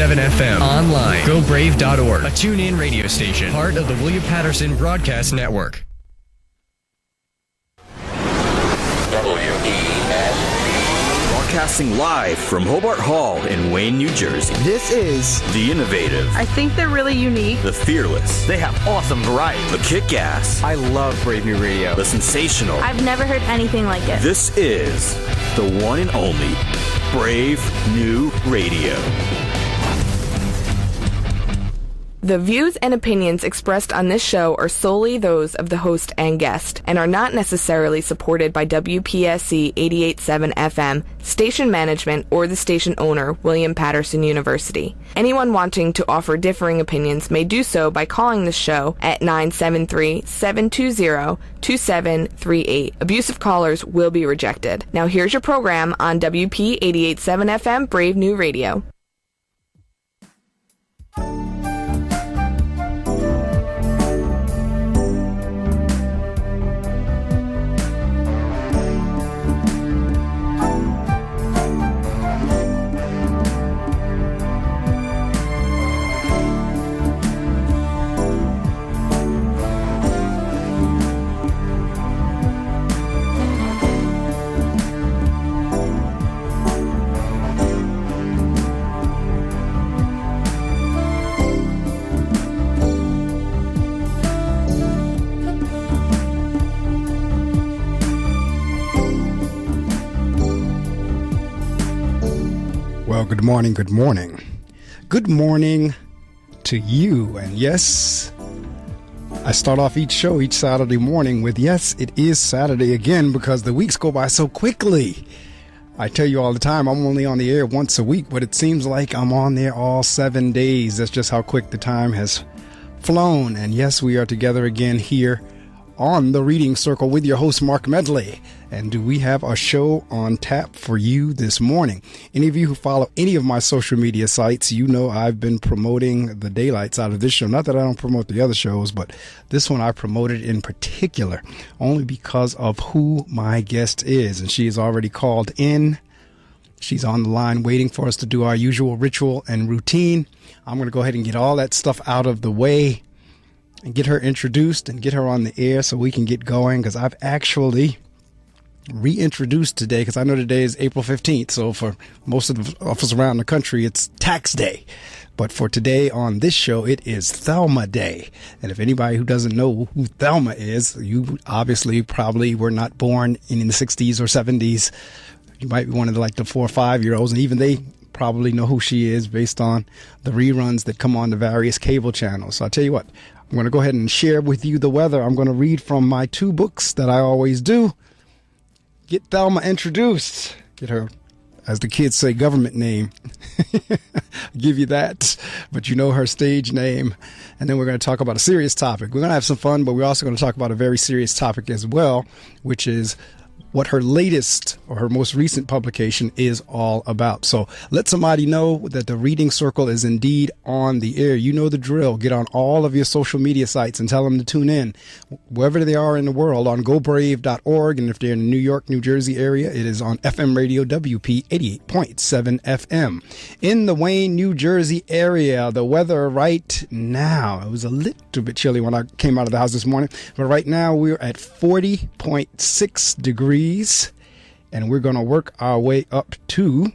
88.7 FM. Online, gobrave.org. A tune-in radio station, part of the William Patterson Broadcast Network. Broadcasting live from Hobart Hall in Wayne, New Jersey. This is The Innovative. I think they're really unique. The Fearless. They have awesome variety. The Kick-Ass. I love Brave New Radio. The Sensational. I've never heard anything like it. This is the one and only Brave New Radio. The views and opinions expressed on this show are solely those of the host and guest and are not necessarily supported by WPSC 88.7 FM, station management, or the station owner, William Patterson University. Anyone wanting to offer differing opinions may do so by calling the show at 973-720-2738. Abusive callers will be rejected. Now here's your program on WP 88.7 FM, Brave New Radio. Well, good morning, good morning. Good morning to you. And yes, I start off each show each Saturday morning with, yes, it is Saturday again because the weeks go by so quickly. I tell you all the time, I'm only on the air once a week, but it seems like I'm on there all 7 days. That's just how quick the time has flown. And yes, we are together again here on the Reading Circle with your host, Marc Medley. And do we have a show on tap for you this morning? Any of you who follow any of my social media sites, you know I've been promoting the daylights out of this show. Not that I don't promote the other shows, but this one I promoted in particular only because of who my guest is. And she is already called in. She's on the line waiting for us to do our usual ritual and routine. I'm going to go ahead and get all that stuff out of the way and get her introduced and get her on the air so we can get going, because I've actually reintroduced today, because I know today is April 15th, so for most of us around the country it's tax day, but for today on this show it is Thelma Day. And if anybody who doesn't know who Thelma is, you obviously probably were not born in the 60s or 70s. You might be one of the 4 or 5 year olds, and even they probably know who she is based on the reruns that come on the various cable channels. So I'll tell you what, I'm going to go ahead and share with you the weather. I'm going to read from my 2 books that I always do. Get Thelma introduced. Get her, as the kids say, government name. Give you that. But you know her stage name. And then we're going to talk about a serious topic. We're going to have some fun, but we're also going to talk about a very serious topic as well, which is what her latest or her most recent publication is all about. So let somebody know that the Reading Circle is indeed on the air. You know the drill. Get on all of your social media sites and tell them to tune in wherever they are in the world on gobrave.org. And if they're in the New York, New Jersey area, it is on FM radio WP 88.7 FM. In the Wayne, New Jersey area, the weather right now, it was a little bit chilly when I came out of the house this morning, but right now we're at 40.6 degrees. And we're going to work our way up to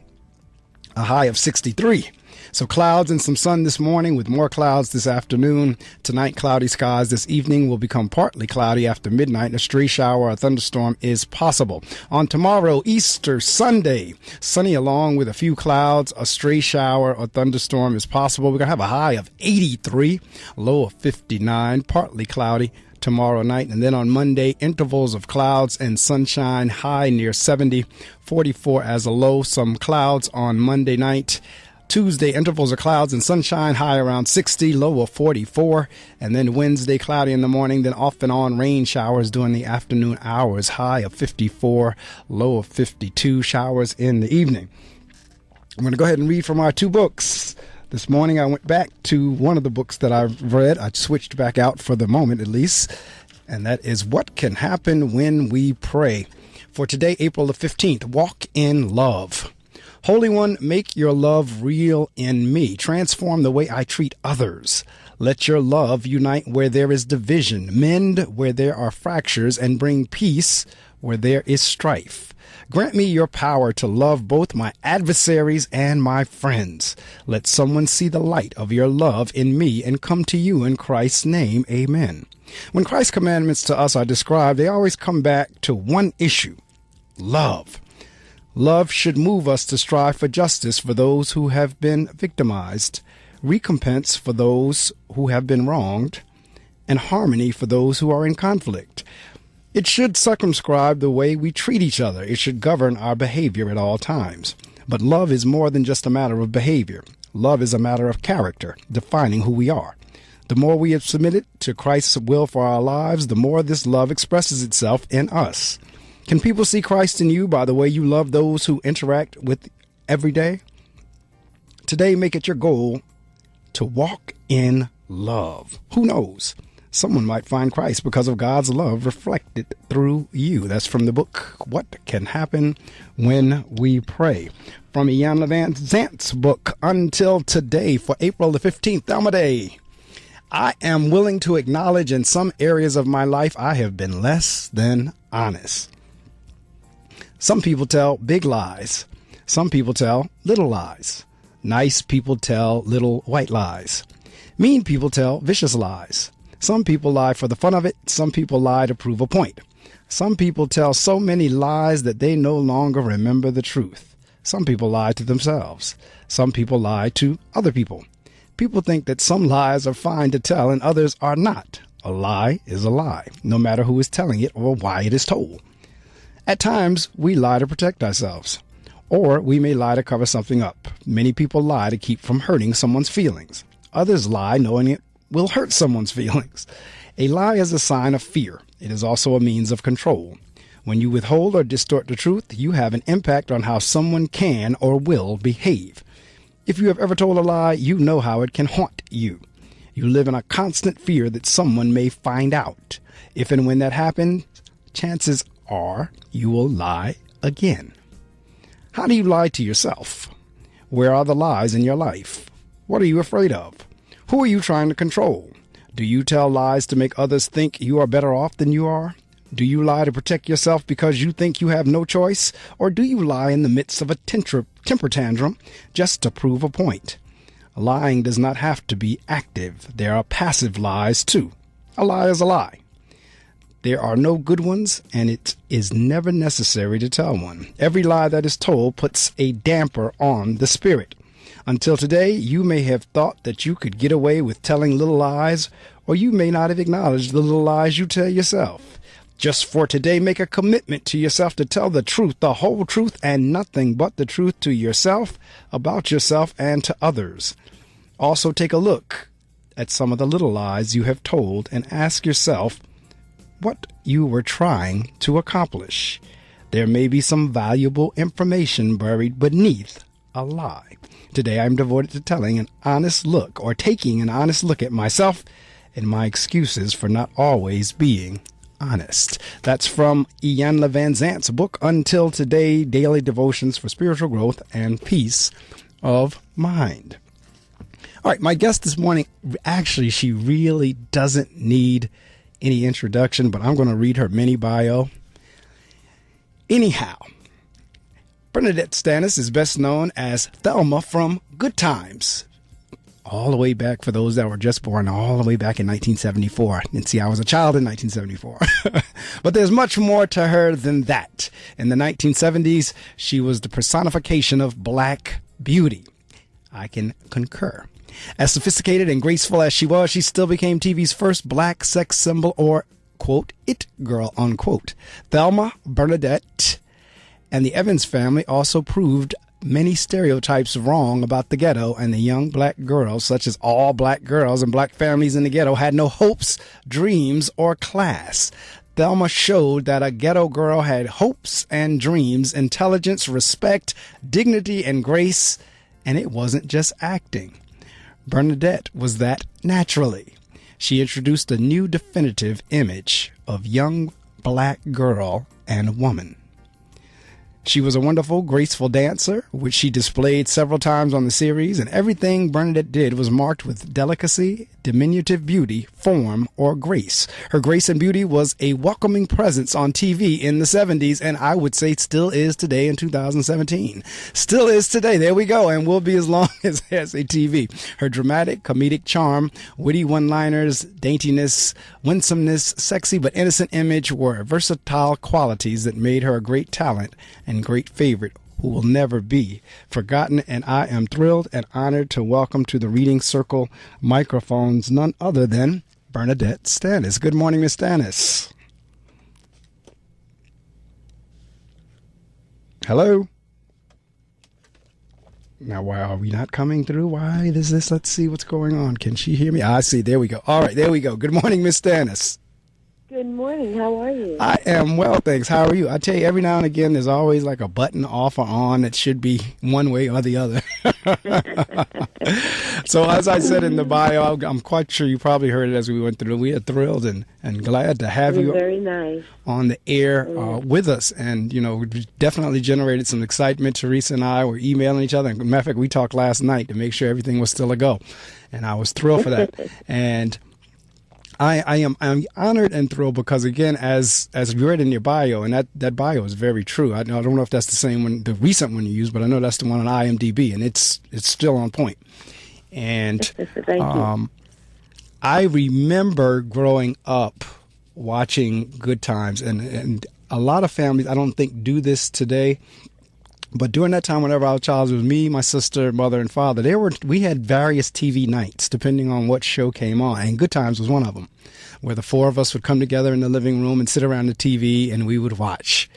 a high of 63. So clouds and some sun this morning with more clouds this afternoon. Tonight, cloudy skies. This evening will become partly cloudy after midnight. A stray shower or thunderstorm is possible. On tomorrow, Easter Sunday, sunny along with a few clouds. A stray shower or thunderstorm is possible. We're going to have a high of 83, low of 59, partly cloudy tomorrow night. And then on Monday, intervals of clouds and sunshine, high near 70, 44 as a low, some clouds on Monday night. Tuesday, intervals of clouds and sunshine, high around 60, low of 44. And then Wednesday, cloudy in the morning, then off and on rain showers during the afternoon hours, high of 54, low of 52, showers in the evening. I'm going to go ahead and read from our 2 books. This morning, I went back to one of the books that I've read. I switched back out for the moment, at least. And that is What Can Happen When We Pray. For today, April the 15th, Walk in Love. Holy One, make your love real in me. Transform the way I treat others. Let your love unite where there is division, mend where there are fractures, and bring peace where there is strife. Grant me your power to love both my adversaries and my friends. Let someone see the light of your love in me and come to you in Christ's name. Amen. When Christ's commandments to us are described, they always come back to one issue: love. Love should move us to strive for justice for those who have been victimized, recompense for those who have been wronged, and harmony for those who are in conflict. It should circumscribe the way we treat each other. It should govern our behavior at all times. But love is more than just a matter of behavior. Love is a matter of character, defining who we are. The more we have submitted to Christ's will for our lives, the more this love expresses itself in us. Can people see Christ in you by the way you love those who interact with every day? Today, make it your goal to walk in love. Who knows? Someone might find Christ because of God's love reflected through you. That's from the book, What Can Happen When We Pray. From Iyanla Vanzant's book, Until Today, for April the 15th, Thelma Day. I am willing to acknowledge in some areas of my life I have been less than honest. Some people tell big lies. Some people tell little lies. Nice people tell little white lies. Mean people tell vicious lies. Some people lie for the fun of it. Some people lie to prove a point. Some people tell so many lies that they no longer remember the truth. Some people lie to themselves. Some people lie to other people. People think that some lies are fine to tell and others are not. A lie is a lie, no matter who is telling it or why it is told. At times, we lie to protect ourselves, or we may lie to cover something up. Many people lie to keep from hurting someone's feelings. Others lie knowing it will hurt someone's feelings. A lie is a sign of fear. It is also a means of control. When you withhold or distort the truth, you have an impact on how someone can or will behave. If you have ever told a lie, you know how it can haunt you. You live in a constant fear that someone may find out. If and when that happens, chances are you will lie again. How do you lie to yourself? Where are the lies in your life? What are you afraid of? Who are you trying to control? Do you tell lies to make others think you are better off than you are? Do you lie to protect yourself because you think you have no choice? Or do you lie in the midst of a temper tantrum just to prove a point? Lying does not have to be active. There are passive lies too. A lie is a lie. There are no good ones, and it is never necessary to tell one. Every lie that is told puts a damper on the spirit. Until today, you may have thought that you could get away with telling little lies, or you may not have acknowledged the little lies you tell yourself. Just for today, make a commitment to yourself to tell the truth, the whole truth, and nothing but the truth to yourself, about yourself, and to others. Also, take a look at some of the little lies you have told and ask yourself what you were trying to accomplish. There may be some valuable information buried beneath a lie. Today I'm devoted to taking an honest look at myself and my excuses for not always being honest. That's from Iyanla Vanzant's book, Until Today, Daily Devotions for Spiritual Growth and Peace of Mind. All right, my guest this morning, actually, she really doesn't need any introduction, but I'm going to read her mini bio. Anyhow, BernNadette Stanis is best known as Thelma from Good Times. All the way back, for those that were just born, all the way back in 1974. And see, I was a child in 1974. But there's much more to her than that. In the 1970s, she was the personification of black beauty. I can concur. As sophisticated and graceful as she was, she still became TV's first black sex symbol, or, quote, it girl, unquote. Thelma, BernNadette, and the Evans family also proved many stereotypes wrong about the ghetto and the young black girls, such as all black girls and black families in the ghetto had no hopes, dreams, or class. Thelma showed that a ghetto girl had hopes and dreams, intelligence, respect, dignity, and grace, and it wasn't just acting. BernNadette was that naturally. She introduced a new definitive image of young black girl and woman. She was a wonderful, graceful dancer, which she displayed several times on the series, and everything BernNadette did was marked with delicacy, diminutive beauty, form, or grace. Her grace and beauty was a welcoming presence on TV in the 70s, and I would say still is today in 2017. Still is today. There we go, and will be as long as there's a TV. Her dramatic, comedic charm, witty one-liners, daintiness, winsomeness, sexy but innocent image were versatile qualities that made her a great talent and great favorite who will never be forgotten. And I am thrilled and honored to welcome to the Reading Circle microphones none other than BernNadette Stanis. Good morning, Miss Stanis. Hello? Now, why are we not coming through? Why is this? Let's see what's going on. Can she hear me? I see. There we go. All right, there we go. Good morning, Miss Stanis. Good morning. How are you? I am well, thanks. How are you? I tell you, every now and again, there's always like a button off or on that should be one way or the other. So as I said in the bio, I'm quite sure you probably heard it as we went through. We are thrilled and glad to have you very nice. on the air with us. And, you know, we definitely generated some excitement. Teresa and I were emailing each other. And matter of fact, we talked last night to make sure everything was still a go. And I was thrilled for that. And I'm honored and thrilled because, again, as you read in your bio, and that bio is very true. I don't know if that's the same one, the recent one you used, but I know that's the one on IMDb, and it's still on point. And Thank you. I remember growing up watching Good Times, and a lot of families, I don't think, do this today. But during that time, whenever I was a child, it was me, my sister, mother, and father. We had various TV nights depending on what show came on, and Good Times was one of them, where the four of us would come together in the living room and sit around the TV, and we would watch.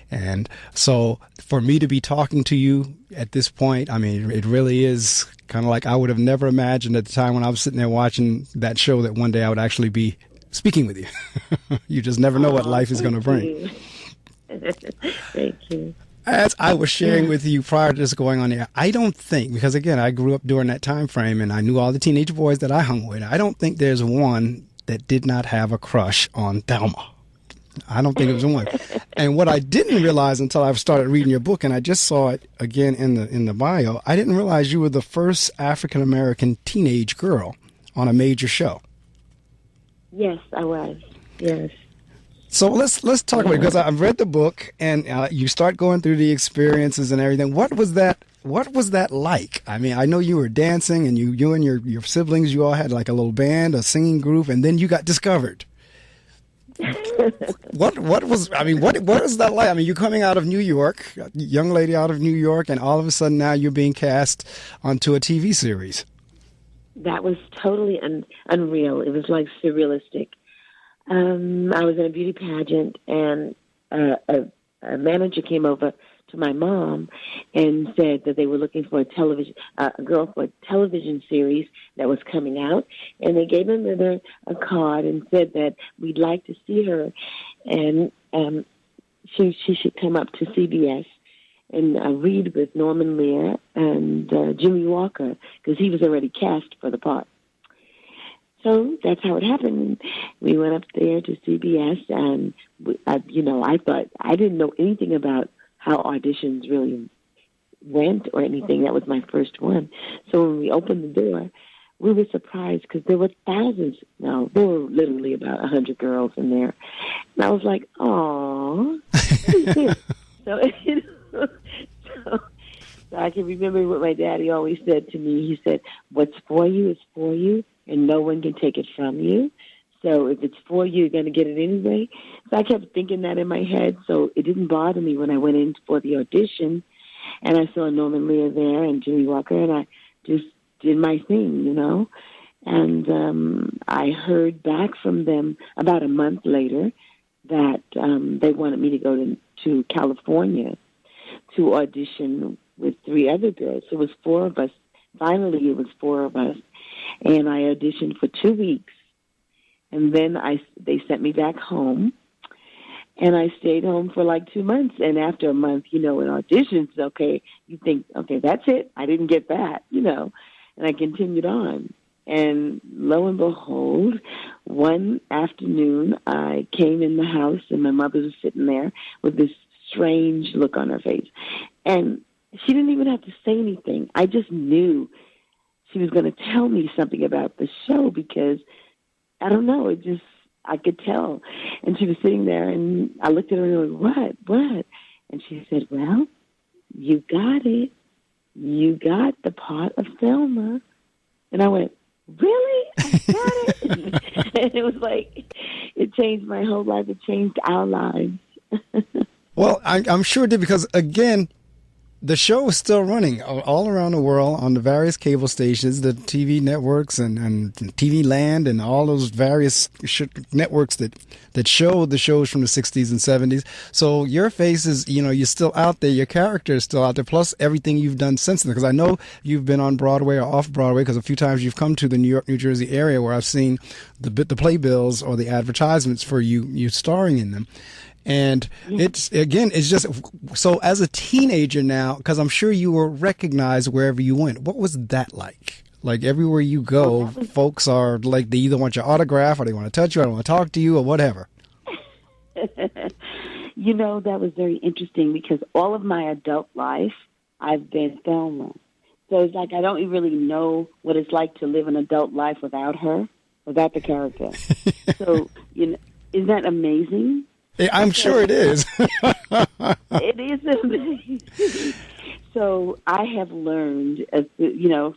And so, for me to be talking to you at this point, I mean, it really is kind of like I would have never imagined at the time when I was sitting there watching that show that one day I would actually be speaking with you. You just never know what life is going to bring. Thank you. As I was sharing with you prior to this going on air, I don't think, because again, I grew up during that time frame and I knew all the teenage boys that I hung with. I don't think there's one that did not have a crush on Thelma. I don't think it was one. And what I didn't realize until I started reading your book, and I just saw it again in the bio, I didn't realize you were the first African-American teenage girl on a major show. Yes, I was. Yes. So let's talk about it, because I've read the book and you start going through the experiences and everything. What was that like? I mean, I know you were dancing and you and your siblings, you all had like a little band, a singing group, and then you got discovered. What was that like? I mean, you're coming out of New York, a young lady out of New York, and all of a sudden now you're being cast onto a TV series. That was totally unreal. It was like surrealistic. I was in a beauty pageant, and a manager came over to my mom and said that they were looking for a girl for a television series that was coming out, and they gave him a card and said that we'd like to see her, and she should come up to CBS and read with Norman Lear and Jimmy Walker, because he was already cast for the part. So that's how it happened. We went up there to CBS, and I thought I didn't know anything about how auditions really went or anything. That was my first one. So when we opened the door, we were surprised because there were thousands. No, there were literally about 100 girls in there, and I was like, "Aww." So I can remember what my daddy always said to me. He said, "What's for you is for you, and no one can take it from you. So if it's for you, you're going to get it anyway." So I kept thinking that in my head, so it didn't bother me when I went in for the audition, and I saw Norman Lear there and Jimmy Walker, and I just did my thing, you know. And I heard back from them about a month later that they wanted me to go to California to audition with 3 other girls. So it was 4 of us. Finally, it was 4 of us. And I auditioned for 2 weeks. And then they sent me back home. And I stayed home for like 2 months. And after a month, in auditions, you think, okay, that's it. I didn't get that, And I continued on. And lo and behold, one afternoon, I came in the house and my mother was sitting there with this strange look on her face. And she didn't even have to say anything. I just knew she was going to tell me something about the show because, I don't know, I could tell. And she was sitting there, and I looked at her and went, what? And she said, well, you got it. You got the part of Thelma. And I went, really? I got it? And it was like, it changed my whole life. It changed our lives. Well, I'm sure it did because, again, the show is still running all around the world on the various cable stations, the TV networks and TV Land and all those various networks that show the shows from the 60s and 70s. So your face is, you're still out there. Your character is still out there, plus everything you've done since then. Because I know you've been on Broadway or off Broadway because a few times you've come to the New York, New Jersey area where I've seen the playbills or the advertisements for you starring in them. And it's just so as a teenager now, because I'm sure you were recognized wherever you went. What was that like? Like everywhere you go, folks are like, they either want your autograph or they want to touch you or they want to talk to you or whatever. That was very interesting because all of my adult life, I've been Thelma. So it's like I don't really know what it's like to live an adult life without her, without the character. So, isn't that amazing? I'm sure it is. It is amazing. So I have learned,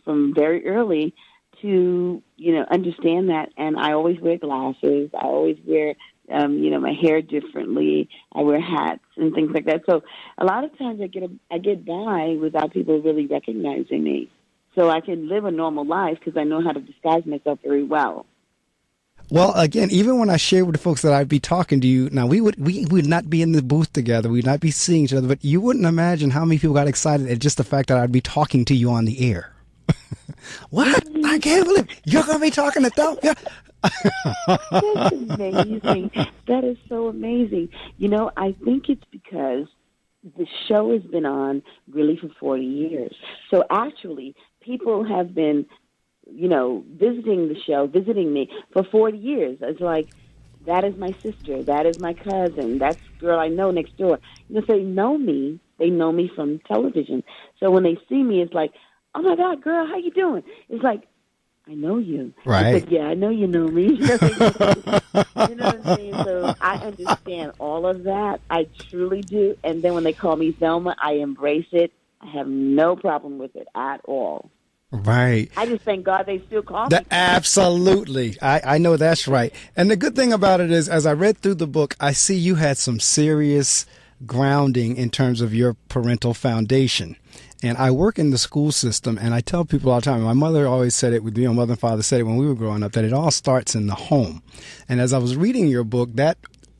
from very early to, understand that. And I always wear glasses. I always wear, my hair differently. I wear hats and things like that. So a lot of times I get by without people really recognizing me. So I can live a normal life because I know how to disguise myself very well. Well, again, even when I shared with the folks that I'd be talking to you, now we would not be in the booth together. We'd not be seeing each other, but you wouldn't imagine how many people got excited at just the fact that I'd be talking to you on the air. What? I can't believe you're going to be talking to Thelma. Yeah. That's amazing. That is so amazing. I think it's because the show has been on really for 40 years. So actually, people have been visiting the show, visiting me for 40 years. It's like, that is my sister, that is my cousin, that's the girl I know next door. So they know me from television. So when they see me, it's like, oh my God, girl, how you doing? It's like, I know you. Right. It's like, yeah, I know you know me. You know what I'm saying? So I understand all of that. I truly do. And then when they call me Thelma, I embrace it. I have no problem with it at all. Right. I just thank God they still call me. Absolutely. I know that's right. And the good thing about it is, as I read through the book, I see you had some serious grounding in terms of your parental foundation. And I work in the school system, and I tell people all the time, my mother always said it, my mother and father said it when we were growing up, that it all starts in the home. And as I was reading your book, that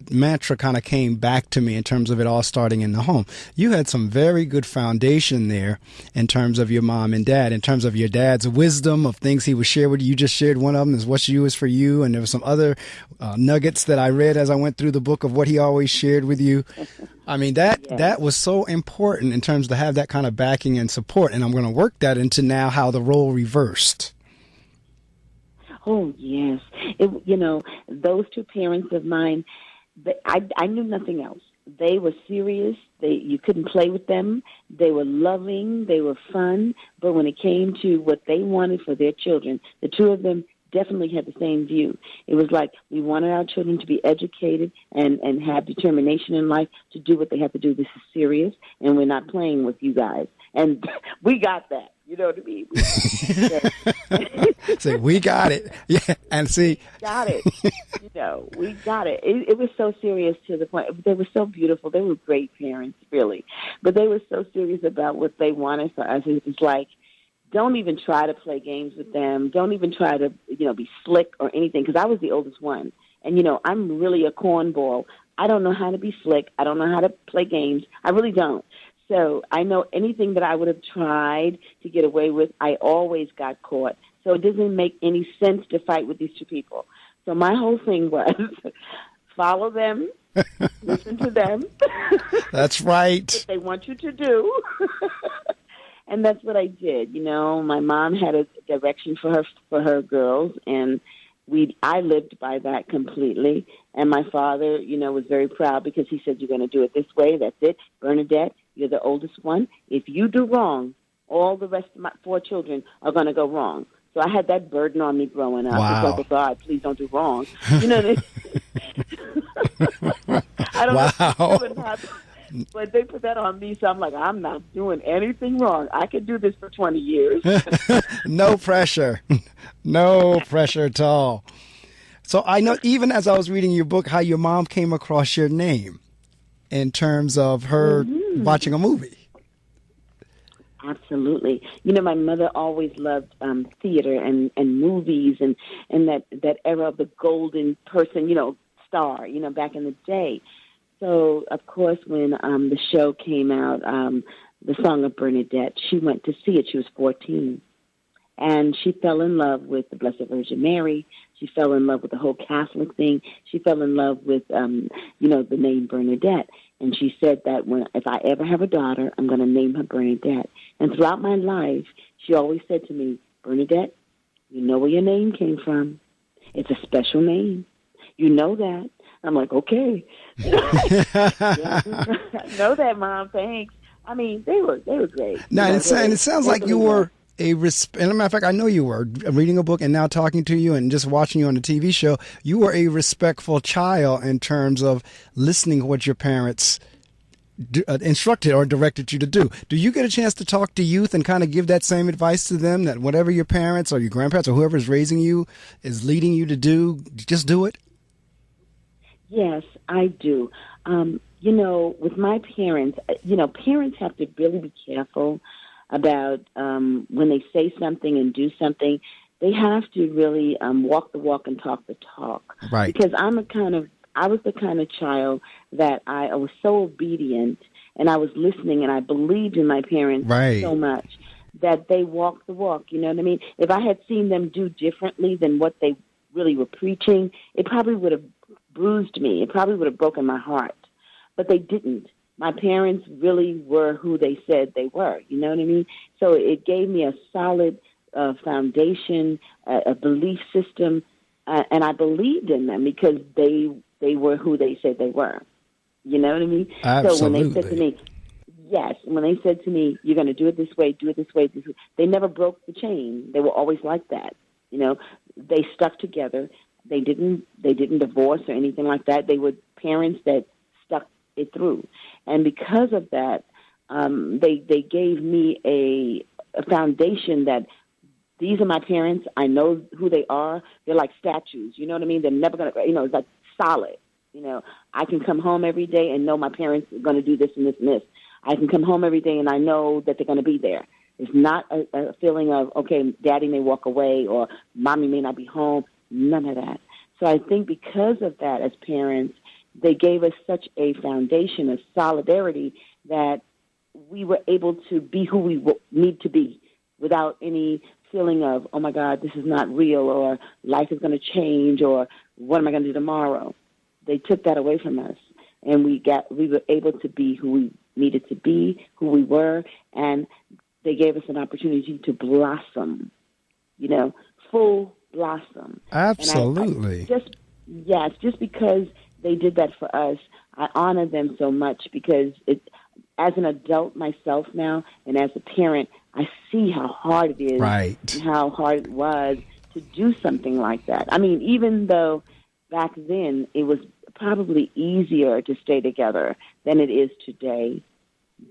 mantra kind of came back to me in terms of it all starting in the home. You had some very good foundation there in terms of your mom and dad, in terms of your dad's wisdom of things he would share with you. You just shared one of them, is what's you is for you. And there were some other nuggets that I read as I went through the book of what he always shared with you. I mean, that was so important in terms to have that kind of backing and support. And I'm going to work that into now how the role reversed. Oh, yes. Those two parents of mine, I knew nothing else. They were serious. You couldn't play with them. They were loving. They were fun. But when it came to what they wanted for their children, the two of them definitely had the same view. It was like we wanted our children to be educated and have determination in life to do what they have to do. This is serious, and we're not playing with you guys. And we got that. You know what I mean? Say, we got it. Yeah, and see. Got it. We got it. It was so serious to the point. They were so beautiful. They were great parents, really. But they were so serious about what they wanted for us. It was like, don't even try to play games with them. Don't even try to, be slick or anything, because I was the oldest one. And, I'm really a cornball. I don't know how to be slick. I don't know how to play games. I really don't. So I know anything that I would have tried to get away with, I always got caught. So it doesn't make any sense to fight with these two people. So my whole thing was follow them, listen to them. That's right. What they want you to do. And that's what I did. My mom had a direction for her girls, and I lived by that completely. And my father, was very proud because he said, you're going to do it this way. That's it. BernNadette, you're the oldest one. If you do wrong, all the rest of my 4 children are going to go wrong. So I had that burden on me growing up. Wow. It's like, oh, God, please don't do wrong. You know what I mean? I don't know what happened, but they put that on me, so I'm like, I'm not doing anything wrong. I could do this for 20 years. No pressure. No pressure at all. So I know, even as I was reading your book, how your mom came across your name in terms of her watching a movie. Absolutely. My mother always loved theater and movies and that era of the golden person, star, back in the day. So, of course, when the show came out, The Song of BernNadette, she went to see it. She was 14. And she fell in love with the Blessed Virgin Mary. She fell in love with the whole Catholic thing. She fell in love with, the name BernNadette. And she said that if I ever have a daughter, I'm going to name her BernNadette. And throughout my life, she always said to me, BernNadette, you know where your name came from. It's a special name. You know that. I'm like, okay. Yeah, I know that, Mom. Thanks. I mean, they were great. Now, and it sounds like you were and as a matter of fact, I know you were reading a book and now talking to you and just watching you on the TV show. You were a respectful child in terms of listening to what your parents instructed or directed you to do. Do you get a chance to talk to youth and kind of give that same advice to them, that whatever your parents or your grandparents or whoever is raising you is leading you to do, just do it? Yes, I do. With my parents, parents have to really be careful about when they say something and do something. They have to really walk the walk and talk the talk. Right. Because I was the kind of child that I was so obedient and I was listening and I believed in my parents so much that they walked the walk. You know what I mean? If I had seen them do differently than what they really were preaching, it probably would have bruised me. It probably would have broken my heart. But they didn't. My parents really were who they said they were. You know what I mean? So it gave me a solid foundation, a belief system, and I believed in them because they were who they said they were. You know what I mean? Absolutely. So when they said to me, yes, when they said to me, you're going to do it this way, do it this way, they never broke the chain. They were always like that. They stuck together. They didn't divorce or anything like that. They were parents that stuck it through. And because of that, they gave me a foundation that these are my parents. I know who they are. They're like statues. You know what I mean? They're never going to, it's like solid. I can come home every day and know my parents are going to do this and this and this. I can come home every day and I know that they're going to be there. It's not a feeling of, okay, daddy may walk away or mommy may not be home. None of that. So I think because of that, as parents, they gave us such a foundation of solidarity that we were able to be who we need to be without any feeling of, oh, my God, this is not real, or life is going to change, or what am I going to do tomorrow? They took that away from us, and we were able to be who we needed to be, who we were, and they gave us an opportunity to blossom, full blossom. Absolutely. Just because they did that for us, I honor them so much because as an adult myself now and as a parent, I see how hard it is and how hard it was to do something like that. I mean, even though back then it was probably easier to stay together than it is today,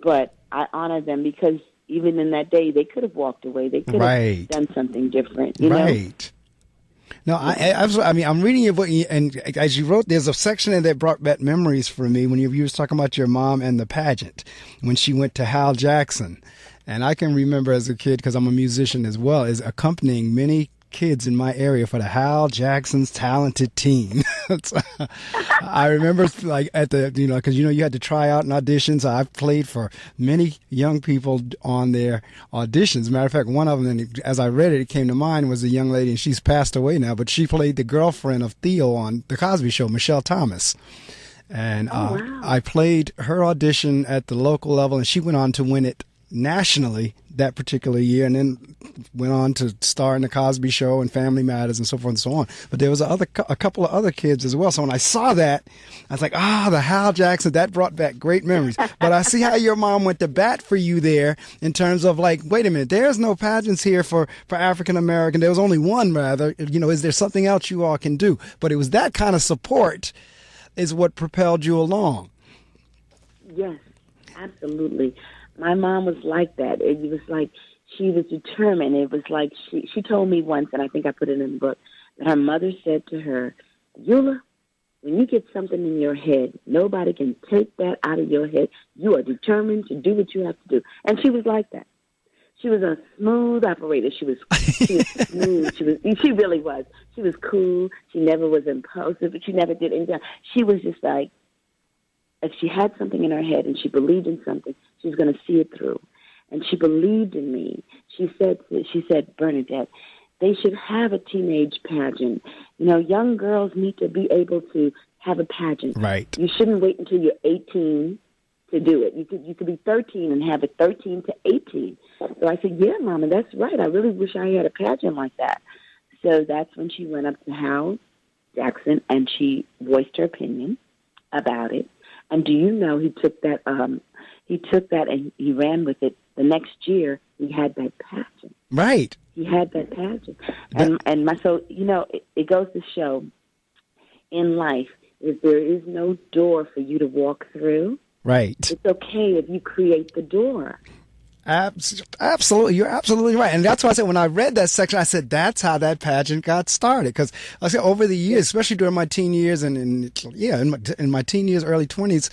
but I honor them because even in that day, they could have walked away. They could have done something different, you know? No, I'm reading your book, and as you wrote, there's a section in that brought back memories for me when you was talking about your mom and the pageant, when she went to Hal Jackson. And I can remember as a kid, because I'm a musician as well, is accompanying many kids in my area for the Hal Jackson's talented team. I remember like at the, because you had to try out and auditions. So I've played for many young people on their auditions. As a matter of fact, one of them, and as I read it, it came to mind, was a young lady, and she's passed away now, but she played the girlfriend of Theo on The Cosby Show, Michelle Thomas. And I played her audition at the local level, and she went on to win it nationally that particular year, and then went on to star in the Cosby Show and Family Matters and so forth and so on. But there was a couple of other kids as well. So when I saw that, I was like, the Hal Jackson, that brought back great memories. But I see how your mom went to bat for you there in terms of like, wait a minute, there's no pageants here for African American. There was only one, rather. Is there something else you all can do? But it was that kind of support is what propelled you along. Yes, absolutely. My mom was like that. It was like she was determined. It was like she told me once, and I think I put it in the book, that her mother said to her, Eula, when you get something in your head, nobody can take that out of your head. You are determined to do what you have to do. And she was like that. She was a smooth operator. She was smooth. She really was. She was cool. She never was impulsive. She never did anything. She was just like, if she had something in her head and she believed in something, she was going to see it through. And she believed in me. She said, BernNadette, they should have a teenage pageant. Young girls need to be able to have a pageant. Right. You shouldn't wait until you're 18 to do it. You could be 13 and have it 13 to 18. So I said, yeah, Mama, that's right. I really wish I had a pageant like that. So that's when she went up to Hal Jackson and she voiced her opinion about it. And do you know he took that and he ran with it. The next year he had that pageant. Right. He had that pageant. It goes to show in life, if there is no door for you to walk through, right, it's okay if you create the door. Absolutely. You're absolutely right. And that's why I said when I read that section, I said, that's how that pageant got started. Because I said over the years, especially during my teen years in my teen years, early 20s,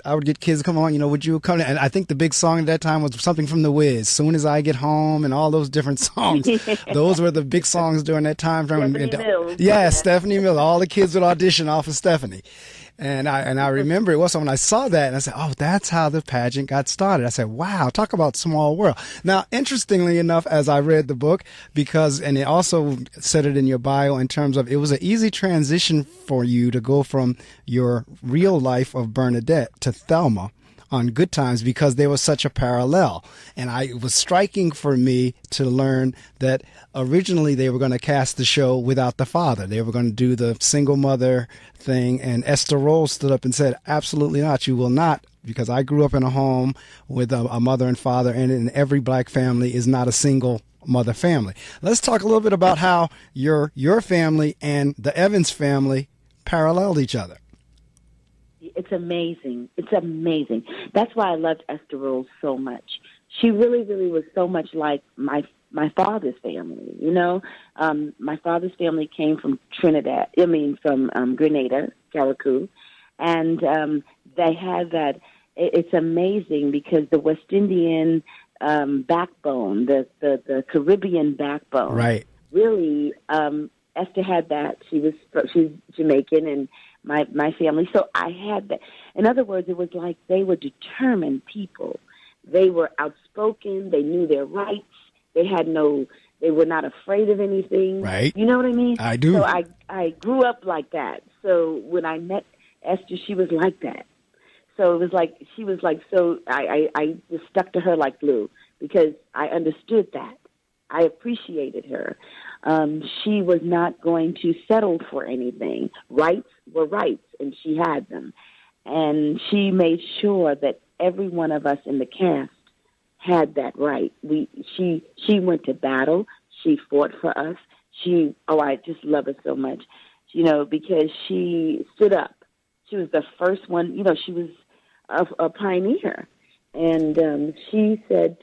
I would get kids to come on, would you come? And I think the big song at that time was something from The Wiz, Soon As I Get Home, and all those different songs. Those were the big songs during that time. Stephanie Mills. Yeah, Stephanie Mills. All the kids would audition off of Stephanie. And I remember it was when I saw that and I said, oh, that's how the pageant got started. I said, wow, talk about small world. Now, interestingly enough, as I read the book, and it also said it in your bio in terms of it was an easy transition for you to go from your real life of BernNadette to Thelma on Good Times because there was such a parallel. And it was striking for me to learn that originally they were going to cast the show without the father. They were going to do the single mother thing. And Esther Rolle stood up and said, absolutely not. You will not, because I grew up in a home with a mother and father, and every black family is not a single mother family. Let's talk a little bit about how your family and the Evans family paralleled each other. It's amazing. It's amazing. That's why I loved Esther Rolle so much. She really, really was so much like my father's family. My father's family came from from Grenada, Carriacou, and they had that. It's amazing because the West Indian backbone, the Caribbean backbone, right? Really, Esther had that. She's Jamaican and. My family. So I had that. In other words, it was like they were determined people. They were outspoken. They knew their rights. They were not afraid of anything. Right. You know what I mean? I do. So I grew up like that. So when I met Esther, she was like that. So it was like, she was like, so I just stuck to her like glue because I understood that. I appreciated her. She was not going to settle for anything. Rights were rights, and she had them. And she made sure that every one of us in the cast had that right. She went to battle. She fought for us. I just love her so much, because she stood up. She was the first one, she was a pioneer. And she said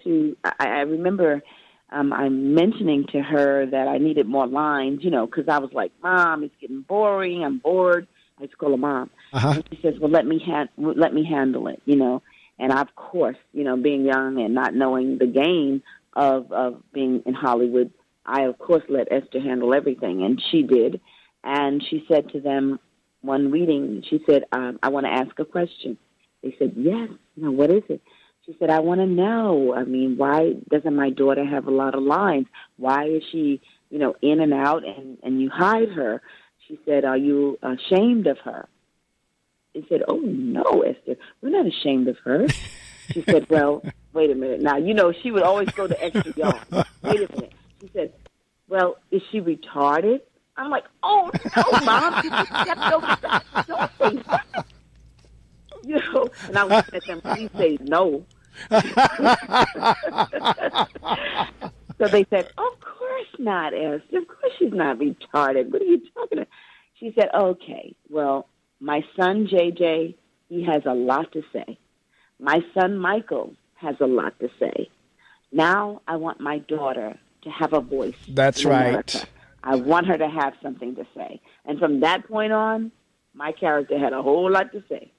I remember I'm mentioning to her that I needed more lines, because I was like, Mom, it's getting boring. I'm bored. I used to call her Mom. Uh-huh. And she says, well, let me handle it, And I, of course, being young and not knowing the game of being in Hollywood, I, of course, let Esther handle everything. And she did. And she said to them one reading, she said, I want to ask a question. They said, yes. What is it? She said, I want to know. Why doesn't my daughter have a lot of lines? Why is she, in and out and you hide her? She said, are you ashamed of her? They said, oh, no, Esther, we're not ashamed of her. She said, well, wait a minute. Now, she would always go the extra yard. Wait a minute. She said, well, is she retarded? I'm like, oh, no, Mom. You just stepped over that. Don't say that. And I was looking at them, please say no. So they said, of course not, Esther. Of course she's not retarded. What are you talking about? She said, okay, well, my son, JJ, he has a lot to say. My son, Michael, has a lot to say. Now I want my daughter to have a voice. That's right. America. I want her to have something to say. And from that point on, my character had a whole lot to say.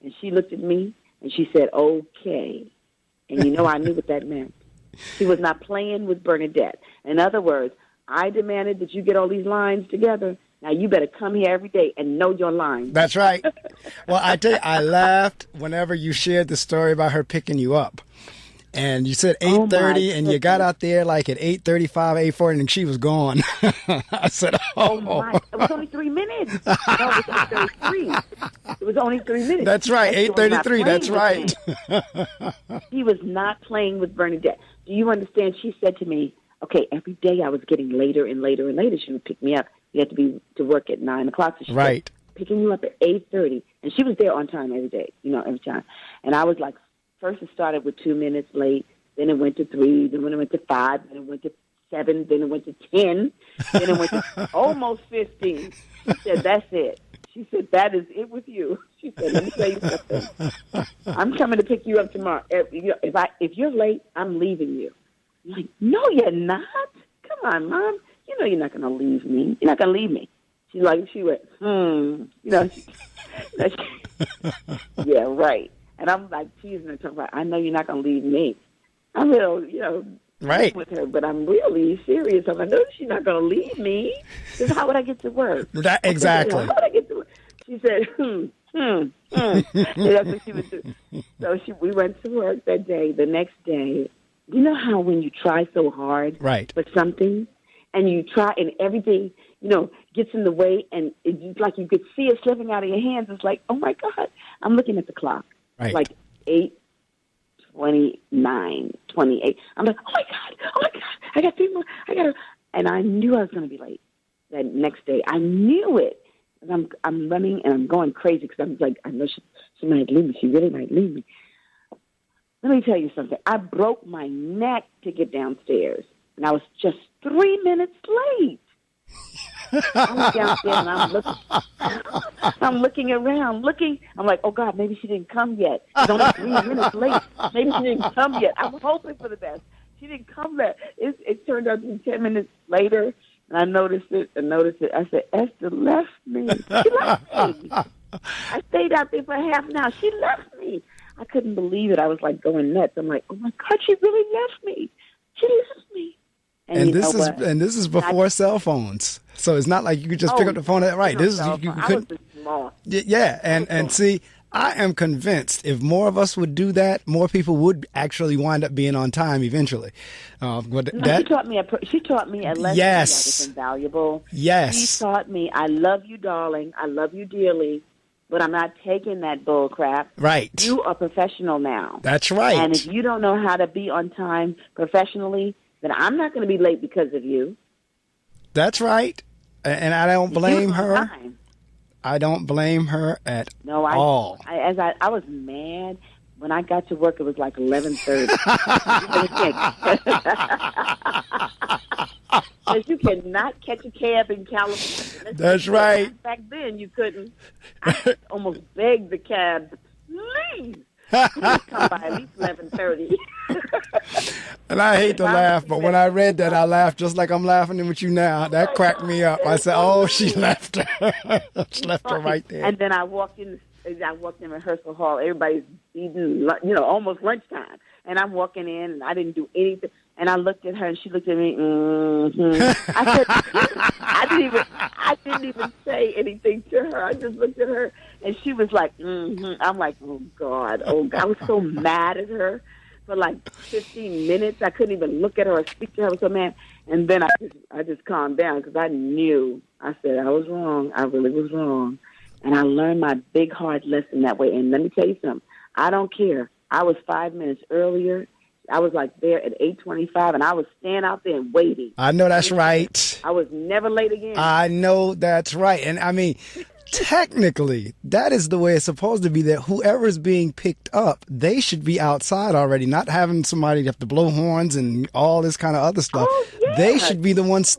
And she looked at me, and she said, okay. And I knew what that meant. She was not playing with BernNadette. In other words, I demanded that you get all these lines together. Now you better come here every day and know your lines. That's right. Well, I tell you, I laughed whenever you shared the story about her picking you up. And you said 8:30, and you got out there like at 8:35, 8:40, and she was gone. I said, oh my! It was only 3 minutes. No, it was 8:33. It was only 3 minutes. That's right, 8:33. That's right. He was not playing with BernNadette. Do you understand? She said to me, "Okay, every day I was getting later and later and later. She would pick me up. You had to be to work at 9 o'clock. So she right. said, picking you up at 8:30, and she was there on time every day. Every time. And I was like." First, it started with 2 minutes late. Then it went to 3. Then it went to 5. Then it went to 7. Then it went to 10. Then it went to almost 15. She said, "That's it." She said, "That is it with you." She said, "Let me tell you something. I'm coming to pick you up tomorrow. If you're late, I'm leaving you." I'm like, "No, you're not. Come on, Mom. You're not going to leave me. You're not going to leave me." She went, yeah, right. And I'm like teasing her, talking about, I know you're not going to leave me. I'm right with her, but I'm really serious. I know she's not going to leave me. Because how would I get to work? Exactly. How would I get to work? She said, And that's what she would do. So we went to work that day. The next day, you know how when you try so hard for something, and you try and everything, gets in the way, and it's like you could see it slipping out of your hands. It's like, oh, my God. I'm looking at the clock. Right. Like 8:29, 28. I'm like, oh my God, I got 3 more. And I knew I was going to be late that next day. I knew it. And I'm running and I'm going crazy because I'm like, I know she might leave me. She really might leave me. Let me tell you something. I broke my neck to get downstairs, and I was just 3 minutes late. I went downstairs and I'm looking around, I'm like, oh God, maybe she didn't come yet. It's only 3 minutes late. Maybe she didn't come yet. I'm hoping for the best. She didn't come yet. It turned out to be 10 minutes later, and I noticed it. I said, Esther left me. She left me. I stayed out there for half an hour. She left me. I couldn't believe it. I was like going nuts. I'm like, oh my God, she really left me. She left me. And this is before cell phones, so it's not like you could just pick up the phone. Right? This is you couldn't. Yeah, and see, I am convinced if more of us would do that, more people would actually wind up being on time eventually. She taught me a lesson that was invaluable. Yes, she taught me, I love you, darling. I love you dearly. But I'm not taking that bull crap. Right. You are professional now. That's right. And if you don't know how to be on time professionally, then I'm not going to be late because of you. That's right. And I don't blame her. I don't blame her at all. I was mad. When I got to work, it was like 11:30. Because you cannot catch a cab in California. That's right. Back then, you couldn't. I almost begged the cab, please come by at least 11:30. And I hate to laugh, but when I read that, I laughed just like I'm laughing with you now. That cracked me up. I said, "Oh, she left her. She left her right there." And then I walked in rehearsal hall. Everybody's eating, almost lunchtime. And I'm walking in, and I didn't do anything. And I looked at her, and she looked at me. I said, I didn't even say anything to her. I just looked at her, and she was like, I'm like, oh God. I was so mad at her for like 15 minutes. I couldn't even look at her or speak to her. I was so mad. And then I just calmed down because I knew. I said I was wrong. I really was wrong. And I learned my big, hard lesson that way. And let me tell you something. I don't care. I was 5 minutes earlier, I was like there at 8:25, and I was standing out there and waiting. I know that's right. I was never late again. I know that's right. And I mean, technically, that is the way it's supposed to be, that whoever's being picked up, they should be outside already, not having somebody have to blow horns and all this kind of other stuff. Oh, yeah. They should be the ones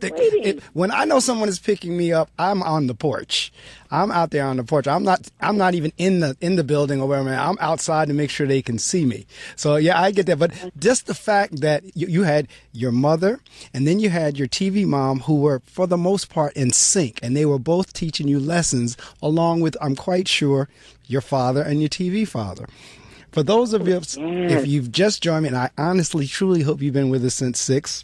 when I know someone is picking me up, I'm on the porch. I'm out there on the porch. I'm not even in the building or wherever. I'm outside to make sure they can see me. So yeah, I get that. But just the fact that you had your mother and then you had your TV mom, who were for the most part in sync, and they were both teaching you lessons, along with, I'm quite sure, your father and your TV father. For those of you, if you've just joined me, and I honestly, truly hope you've been with us since 6.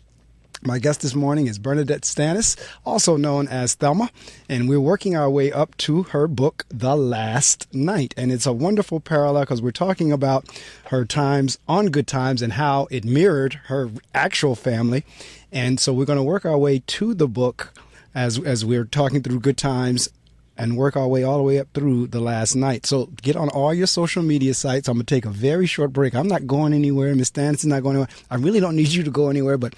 My guest this morning is BernNadette Stanis, also known as Thelma, and we're working our way up to her book, The Last Night. And it's a wonderful parallel because we're talking about her times on Good Times and how it mirrored her actual family. And so we're going to work our way to the book as we're talking through Good Times and work our way all the way up through The Last Night. So get on all your social media sites. I'm going to take a very short break. I'm not going anywhere. Miss Stanis is not going anywhere. I really don't need you to go anywhere, but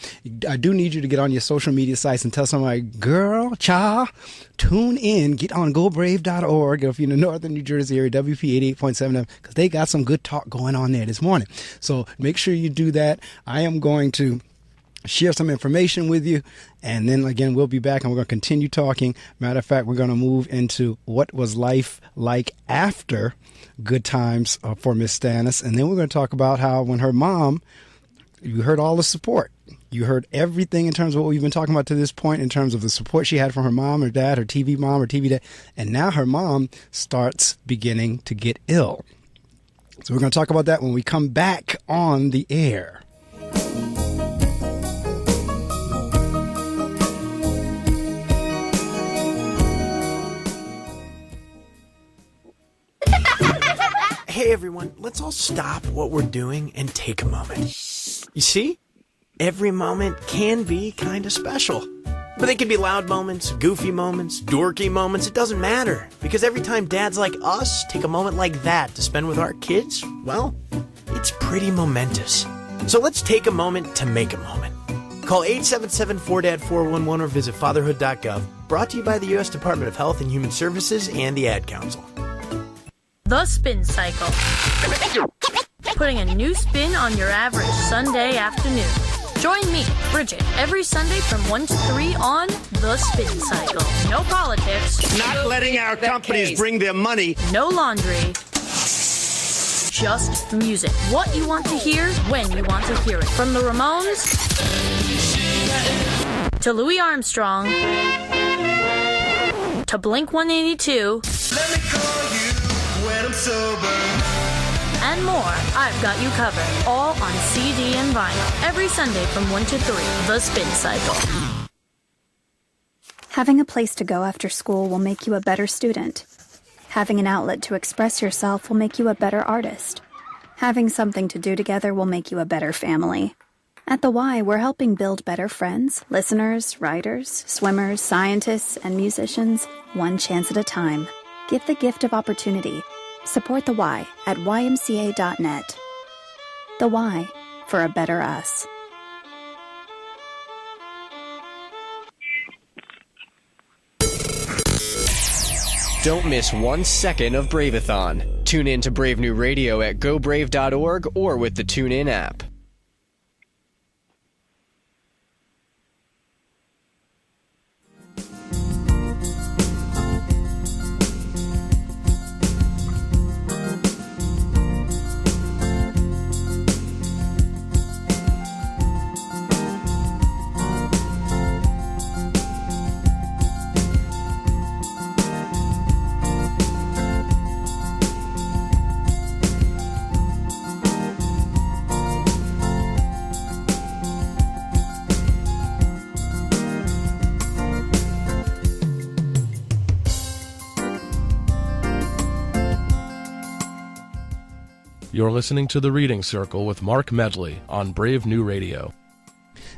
I do need you to get on your social media sites and tell somebody, girl, tune in. Get on gobrave.org. If you're in the northern New Jersey area, WP 88.7, because they got some good talk going on there this morning. So make sure you do that. I am going to share some information with you, and then again we'll be back and we're going to continue talking. Matter of fact, we're going to move into what was life like after Good Times for Miss Stanis, and then we're going to talk about how when her mom, you heard all the support, you heard everything in terms of what we've been talking about to this point, in terms of the support she had from her mom or dad, her TV mom or TV dad, and now her mom starts beginning to get ill. So we're going to talk about that when we come back on the air. Hey everyone, let's all stop what we're doing and take a moment. You see? Every moment can be kind of special. But they can be loud moments, goofy moments, dorky moments, it doesn't matter. Because every time dads like us take a moment like that to spend with our kids, well, it's pretty momentous. So let's take a moment to make a moment. Call 877-4DAD-411 or visit fatherhood.gov. Brought to you by the U.S. Department of Health and Human Services and the Ad Council. The Spin Cycle. Putting a new spin on your average Sunday afternoon. Join me, Bridget, every Sunday from 1 to 3 on The Spin Cycle. No politics. Not letting our companies bring their money. No laundry. Just music. What you want to hear, when you want to hear it. From the Ramones to Louis Armstrong to Blink 182. Let me call you when I'm sober. And more. I've got you covered. All on CD and vinyl. Every Sunday from 1 to 3. The Spin Cycle. Having a place to go after school will make you a better student. Having an outlet to express yourself will make you a better artist. Having something to do together will make you a better family. At The Y, we're helping build better friends, listeners, writers, swimmers, scientists, and musicians, one chance at a time. Give the gift of opportunity. Support The Y at ymca.net. The Y, for a better us. Don't miss 1 second of Brave-a-thon. Tune in to Brave New Radio at gobrave.org or with the TuneIn app. You're listening to The Reading Circle with Marc Medley on Brave New Radio.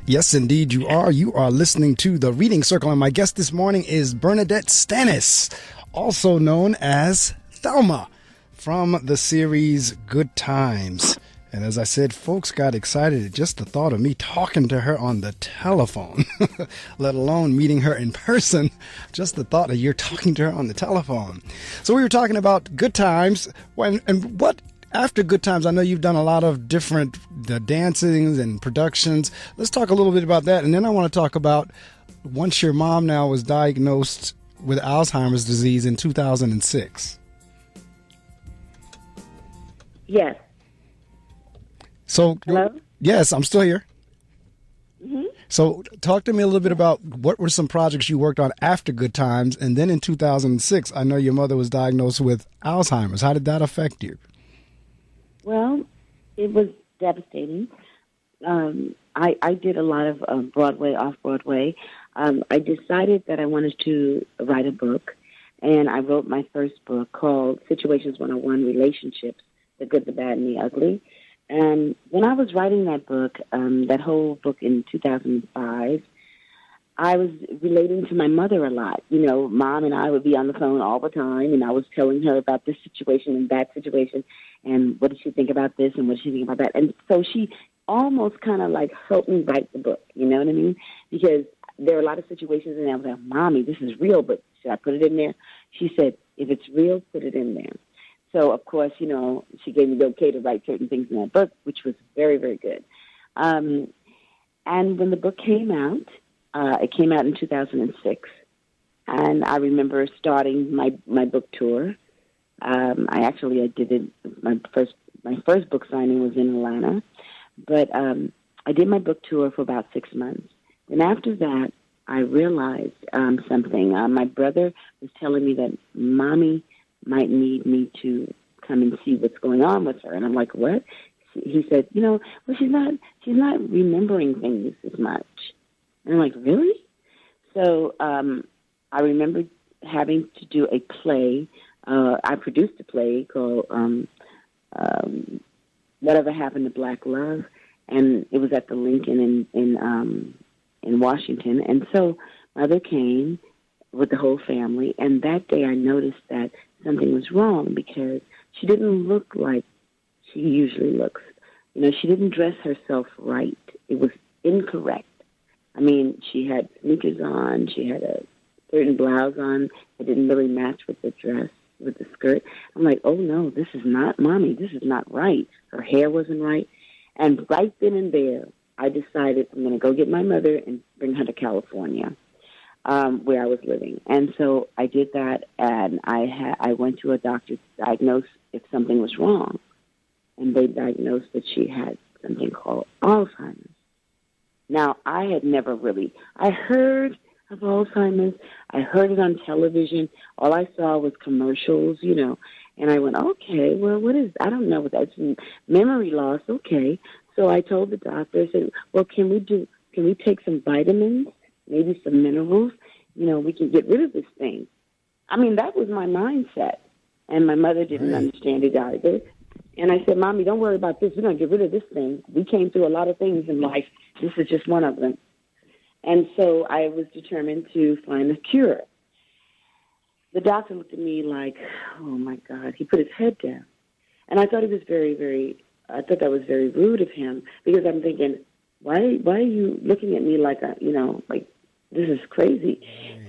Yes, indeed you are. You are listening to The Reading Circle, and my guest this morning is BernNadette Stanis, also known as Thelma, from the series Good Times. And as I said, folks got excited at just the thought of me talking to her on the telephone, let alone meeting her in person. Just the thought of you're talking to her on the telephone. So we were talking about good times. And what after good times, I know you've done a lot of different dancings and productions. Let's talk a little bit about that. And then I want to talk about once your mom now was diagnosed with Alzheimer's disease in 2006. Yes. So, hello? Yes, I'm still here. Mm-hmm. So talk to me a little bit about what were some projects you worked on after Good Times. And then in 2006, I know your mother was diagnosed with Alzheimer's. How did that affect you? Well, it was devastating. I did a lot of Broadway, off-Broadway. I decided that I wanted to write a book, and I wrote my first book called Situations 101, Relationships, the Good, the Bad, and the Ugly. And when I was writing that book, that whole book in 2005, I was relating to my mother a lot. You know, Mom and I would be on the phone all the time, and I was telling her about this situation and that situation, and what did she think about this, and what did she think about that. And so she almost kind of like helped me write the book, you know what I mean? Because there were a lot of situations, and I was like, Mommy, this is real, but should I put it in there? She said, if it's real, put it in there. So, of course, you know, she gave me the okay to write certain things in that book, which was very, very good. And when the book came out, it came out in 2006, and I remember starting my book tour. I did it. My first book signing was in Atlanta, but I did my book tour for about 6 months. And after that, I realized something. My brother was telling me that Mommy might need me to come and see what's going on with her. And I'm like, what? He said, you know, well, she's not remembering things as much. And I'm like, really? So I remember having to do a play. I produced a play called Whatever Happened to Black Love, and it was at the Lincoln in Washington. And so Mother came with the whole family, and that day I noticed that something was wrong because she didn't look like she usually looks. You know, she didn't dress herself right. It was incorrect. I mean, she had sneakers on, she had a certain blouse on that didn't really match with the dress, with the skirt. I'm like, oh no, this is not Mommy, this is not right. Her hair wasn't right. And right then and there, I decided I'm going to go get my mother and bring her to California, where I was living. And so I did that, and I went to a doctor to diagnose if something was wrong. And they diagnosed that she had something called Alzheimer's. Now, I had never really, I heard of Alzheimer's. I heard it on television. All I saw was commercials, you know. And I went, okay, well, what is, I don't know what that's, memory loss, okay. So I told the doctor, I said, well, can we take some vitamins, maybe some minerals? You know, we can get rid of this thing. I mean, that was my mindset. And my mother didn't understand it either. And I said, Mommy, don't worry about this. We're going to get rid of this thing. We came through a lot of things in life. This is just one of them. And so I was determined to find a cure. The doctor looked at me like, oh, my God. He put his head down. And I thought it was I thought that was very rude of him, because I'm thinking, why are you looking at me like, like this is crazy?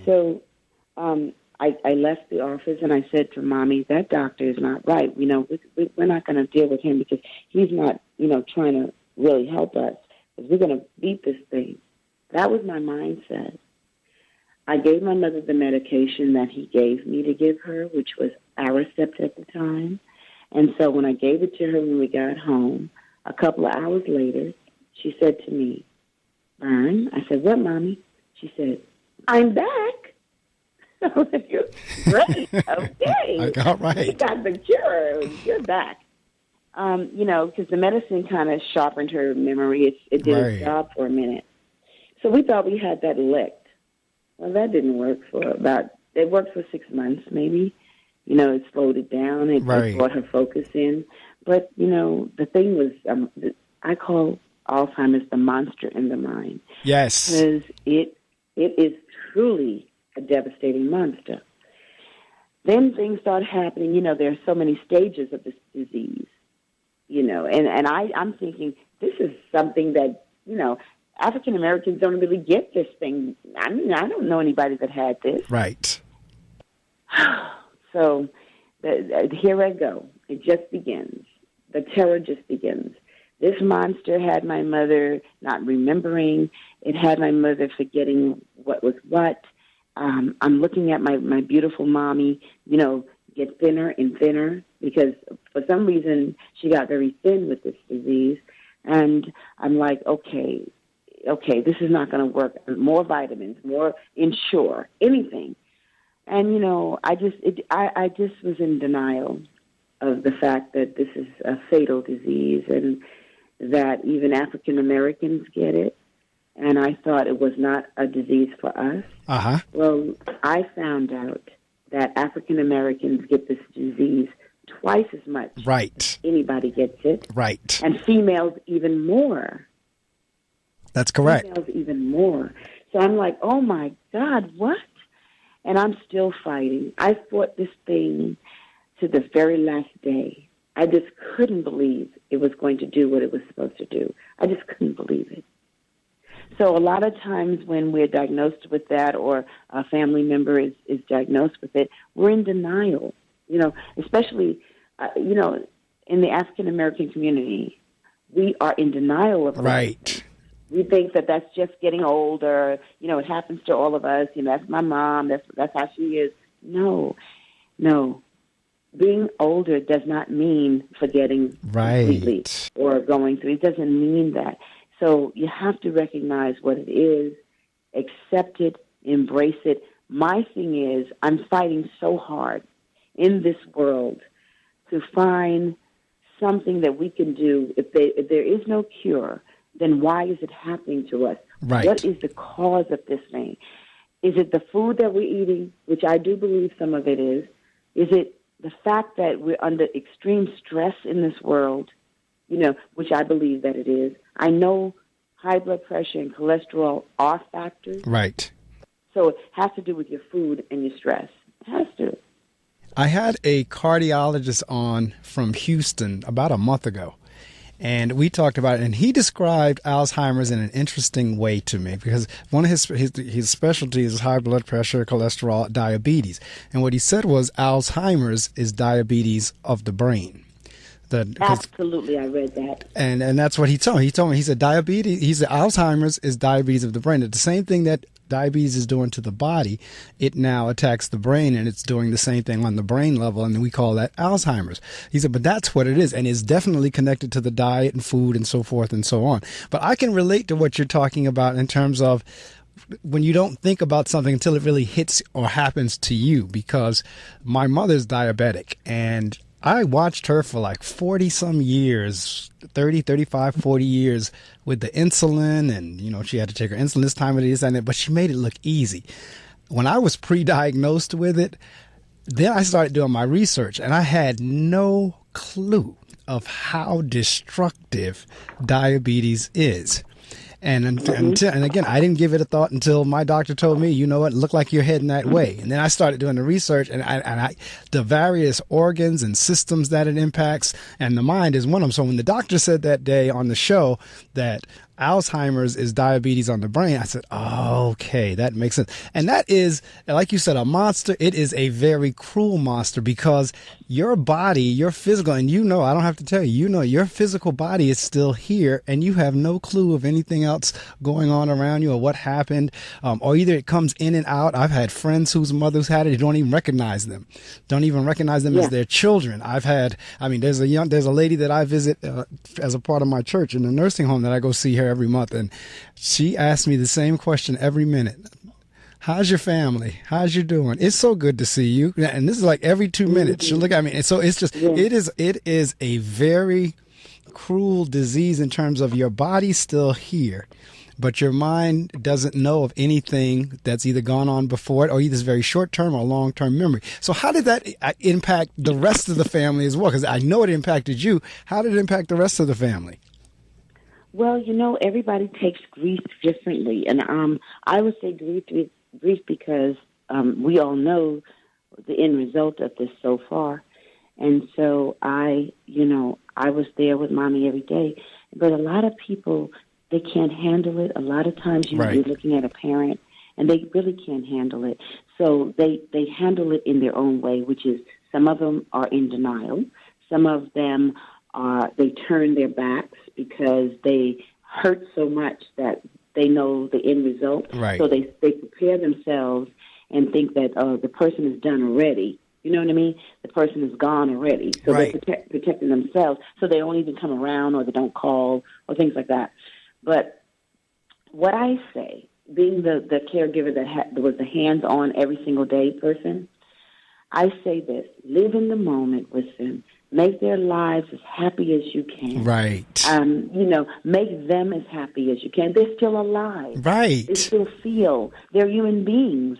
So I left the office and I said to Mommy, that doctor is not right. You know, we're not going to deal with him because he's not, trying to really help us. Because we're going to beat this thing. That was my mindset. I gave my mother the medication that he gave me to give her, which was Aricept at the time. And so when I gave it to her when we got home, a couple of hours later, she said to me, Bern, I said, what, Mommy? She said, I'm back. I was like, great, okay. I got right. You got the cure. You're back. Because the medicine kind of sharpened her memory. It did its job for a minute. So we thought we had that licked. Well, that didn't work it worked for 6 months maybe. It slowed it down. It brought her focus in. But, the thing was, I call Alzheimer's the monster in the mind. Yes. Because it is truly a devastating monster. Then things start happening. There are so many stages of this disease. And I'm thinking this is something that, African Americans don't really get this thing. I mean, I don't know anybody that had this. Right. So here I go. It just begins. The terror just begins. This monster had my mother not remembering. It had my mother forgetting what was what. I'm looking at my beautiful mommy, get thinner and thinner because for some reason she got very thin with this disease. And I'm like, okay, this is not going to work. More vitamins, more Ensure, anything. And, I just was in denial of the fact that this is a fatal disease and that even African Americans get it. And I thought it was not a disease for us. Uh-huh. Well, I found out that African Americans get this disease twice as much. Right. Anybody gets it. Right. And females even more. That's correct. Females even more. So I'm like, oh my God, what? And I'm still fighting. I fought this thing to the very last day. I just couldn't believe it was going to do what it was supposed to do. I just couldn't believe it. So a lot of times when we're diagnosed with that or a family member is diagnosed with it, we're in denial, especially, in the African-American community. We are in denial of that. Right. We think that that's just getting older. It happens to all of us. That's my mom. That's how she is. No. Being older does not mean forgetting completely or going through. It doesn't mean that. So you have to recognize what it is, accept it, embrace it. My thing is I'm fighting so hard in this world to find something that we can do. If there is no cure, then why is it happening to us? Right. What is the cause of this thing? Is it the food that we're eating, which I do believe some of it is? Is it the fact that we're under extreme stress in this world, which I believe that it is? I know high blood pressure and cholesterol are factors. Right. So it has to do with your food and your stress. It has to. I had a cardiologist on from Houston about a month ago. And we talked about it, and he described Alzheimer's in an interesting way to me because one of his specialties is high blood pressure, cholesterol, diabetes. And what he said was Alzheimer's is diabetes of the brain. Absolutely, I read that. And that's what he told me. He said Alzheimer's is diabetes of the brain. It's the same thing that diabetes is doing to the body. It now attacks the brain, and it's doing the same thing on the brain level, and we call that Alzheimer's. He said, but that's what it is, and it's definitely connected to the diet and food and so forth and so on. But I can relate to what you're talking about in terms of when you don't think about something until it really hits or happens to you, because my mother's diabetic, and I watched her for like 40 some years, 30, 35, 40 years with the insulin, and, she had to take her insulin this time of this and that, but she made it look easy. When I was pre-diagnosed with it, then I started doing my research, and I had no clue of how destructive diabetes is. And again, I didn't give it a thought until my doctor told me, you know what, look like you're heading that way. And then I started doing the research, and the various organs and systems that it impacts, and the mind is one of them. So when the doctor said that day on the show that Alzheimer's is diabetes on the brain, I said, oh, okay, that makes sense. And that is, like you said, a monster. It is a very cruel monster because your body, your physical, and I don't have to tell you, your physical body is still here, and you have no clue of anything else going on around you or what happened, or either it comes in and out. I've had friends whose mothers had it. You don't even recognize them. As their children. There's a lady that I visit as a part of my church in the nursing home that I go see her every month, and she asks me the same question every minute. How's your family? How's you doing? It's so good to see you. And this is like every 2 minutes. She'll look at me. And so it's just, it is a very cruel disease in terms of your body's still here, but your mind doesn't know of anything that's either gone on before it or either it's very short-term or long-term memory. So how did that impact the rest of the family as well? Because I know it impacted you. How did it impact the rest of the family? Well, everybody takes grief differently, and I would say grief because we all know the end result of this so far, And so I was there with Mommy every day. But a lot of people, they can't handle it. A lot of times you're looking at a parent, and they really can't handle it. So they handle it in their own way, which is some of them are in denial. Some of them they turn their backs because they hurt so much that they know the end result. Right. So they prepare themselves and think that the person is done already. You know what I mean? The person is gone already. So they're protecting themselves, so they don't even come around or they don't call or things like that. But what I say, being the caregiver that was the hands-on every single day person, I say this: live in the moment with them. Make their lives as happy as you can. Right. Make them as happy as you can. They're still alive. Right. They still feel. They're human beings,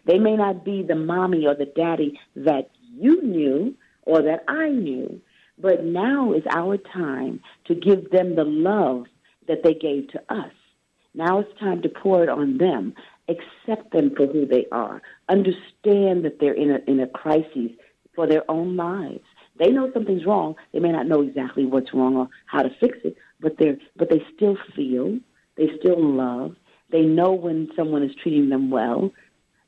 They may not be the mommy or the daddy that you knew or that I knew, but now is our time to give them the love that they gave to us. Now it's time to pour it on them. Accept them for who they are. Understand that they're in a crisis for their own lives. They know something's wrong. They may not know exactly what's wrong or how to fix it, but they still feel. They still love. They know when someone is treating them well.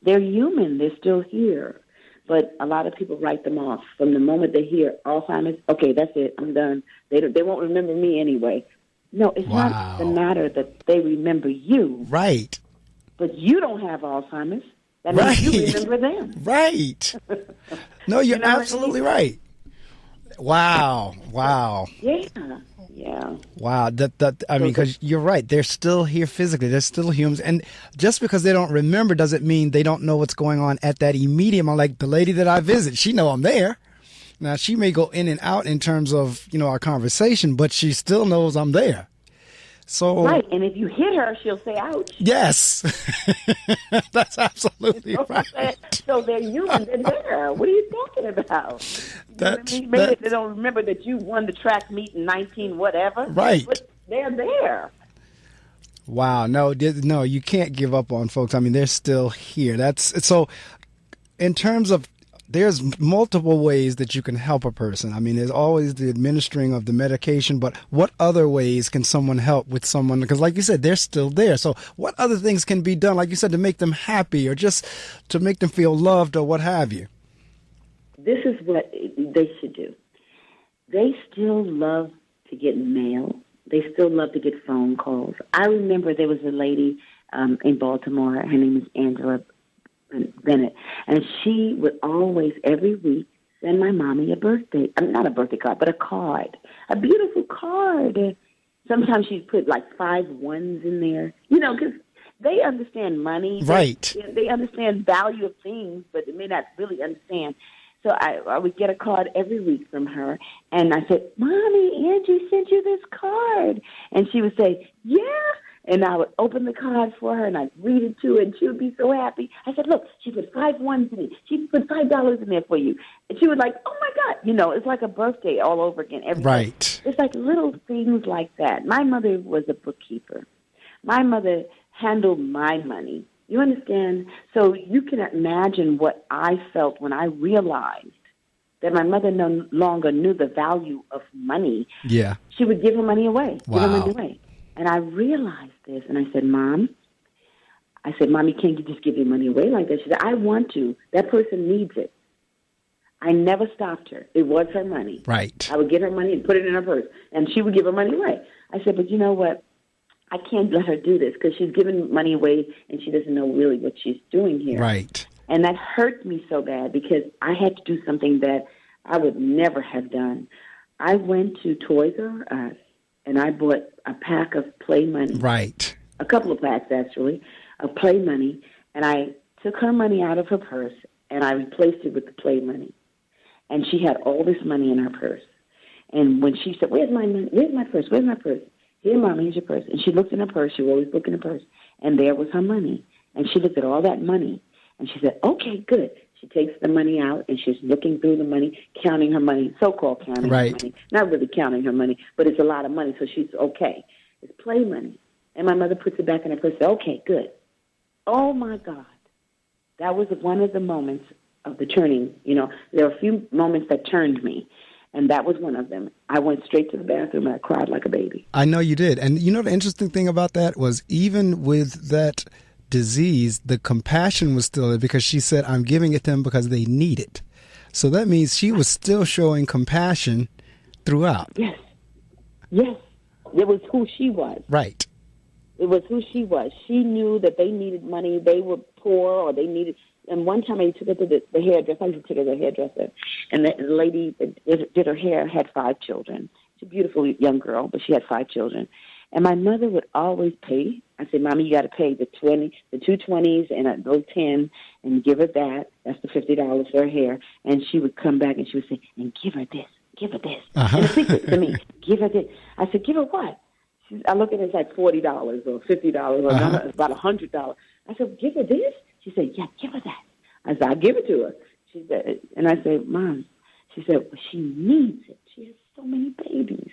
They're human. They're still here. But a lot of people write them off. From the moment they hear Alzheimer's, okay, that's it, I'm done. They won't remember me anyway. No, it's not the matter that they remember you. Right. But you don't have Alzheimer's. That means you remember them. Right. No, you're absolutely right. Wow. Yeah. Wow. Because you're right. They're still here physically. They're still humans. And just because they don't remember doesn't mean they don't know what's going on at that immediate moment. Like the lady that I visit, she know I'm there. Now, she may go in and out in terms of, our conversation, but she still knows I'm there. So right. And if you hit her, she'll say, ouch. Yes. That's absolutely right. So they're human. They're there. What are you talking about? Maybe they don't remember that you won the track meet in 19 whatever. Right. But they're there. Wow. No, you can't give up on folks. I mean, they're still here. So in terms of, there's multiple ways that you can help a person. I mean, there's always the administering of the medication, but what other ways can someone help with someone? Because like you said, they're still there. So what other things can be done, like you said, to make them happy or just to make them feel loved or what have you? This is what they should do. They still love to get mail. They still love to get phone calls. I remember there was a lady in Baltimore. Her name is Angela Bennett, and she would always, every week, send my mommy not a birthday card, but a card, a beautiful card. Sometimes she'd put like 5 ones in there, because they understand money. Right. They understand value of things, but they may not really understand. So I would get a card every week from her, and I said, Mommy, Angie sent you this card. And she would say, yeah. And I would open the card for her, and I'd read it to her, and she would be so happy. I said, look, she put 5 ones in it. She put $5 in there for you. And she was like, oh, my God. It's like a birthday all over again. Right. It's like little things like that. My mother was a bookkeeper. My mother handled my money. You understand? So you can imagine what I felt when I realized that my mother no longer knew the value of money. Yeah. She would give her money away. Wow. Give her money away. And I realized this, and I said, Mommy, can't you just give your money away like that? She said, I want to. That person needs it. I never stopped her. It was her money. Right. I would get her money and put it in her purse, and she would give her money away. I said, but you know what? I can't let her do this because she's giving money away, and she doesn't know really what she's doing here. Right. And that hurt me so bad because I had to do something that I would never have done. I went to Toys R Us, and I bought a pack of play money. Right. A couple of packs, actually, of play money. And I took her money out of her purse, and I replaced it with the play money. And she had all this money in her purse. And when she said, where's my money? Where's my purse? Where's my purse? Here, Mommy, here's your purse. And she looked in her purse. She would always look in her purse. And there was her money. And she looked at all that money. And she said, okay, good. She takes the money out, and she's looking through the money, counting her money, so-called counting her money. Not really counting her money, but it's a lot of money, so she's okay. It's play money. And my mother puts it back in her purse. Okay, good. Oh, my God. That was one of the moments of the turning. There were a few moments that turned me, and that was one of them. I went straight to the bathroom and I cried like a baby. I know you did. And the interesting thing about that was even with that disease, the compassion was still there because she said, I'm giving it to them because they need it. So that means she was still showing compassion throughout. Yes. It was who she was. Right. It was who she was. She knew that they needed money. They were poor, or they needed. And one time I took her to the hairdresser. I used to take her to the hairdresser, and the lady that did her hair had 5 children. She's a beautiful young girl, but she had 5 children. And my mother would always pay. I said, "Mommy, you got to pay the 2 20s and those 10, and give her that. That's the $50 for her hair." And she would come back and she would say, "And give her this, give her this." And a secret to me, give her this. I said, "Give her what?" I look at it, it's like $40 or $50 or it's about $100. I said, "Give her this?" She said, "Yeah, give her that." I said, "I'll give it to her." She said, and I said, "Mom," she said, "well, she needs it. She has so many babies."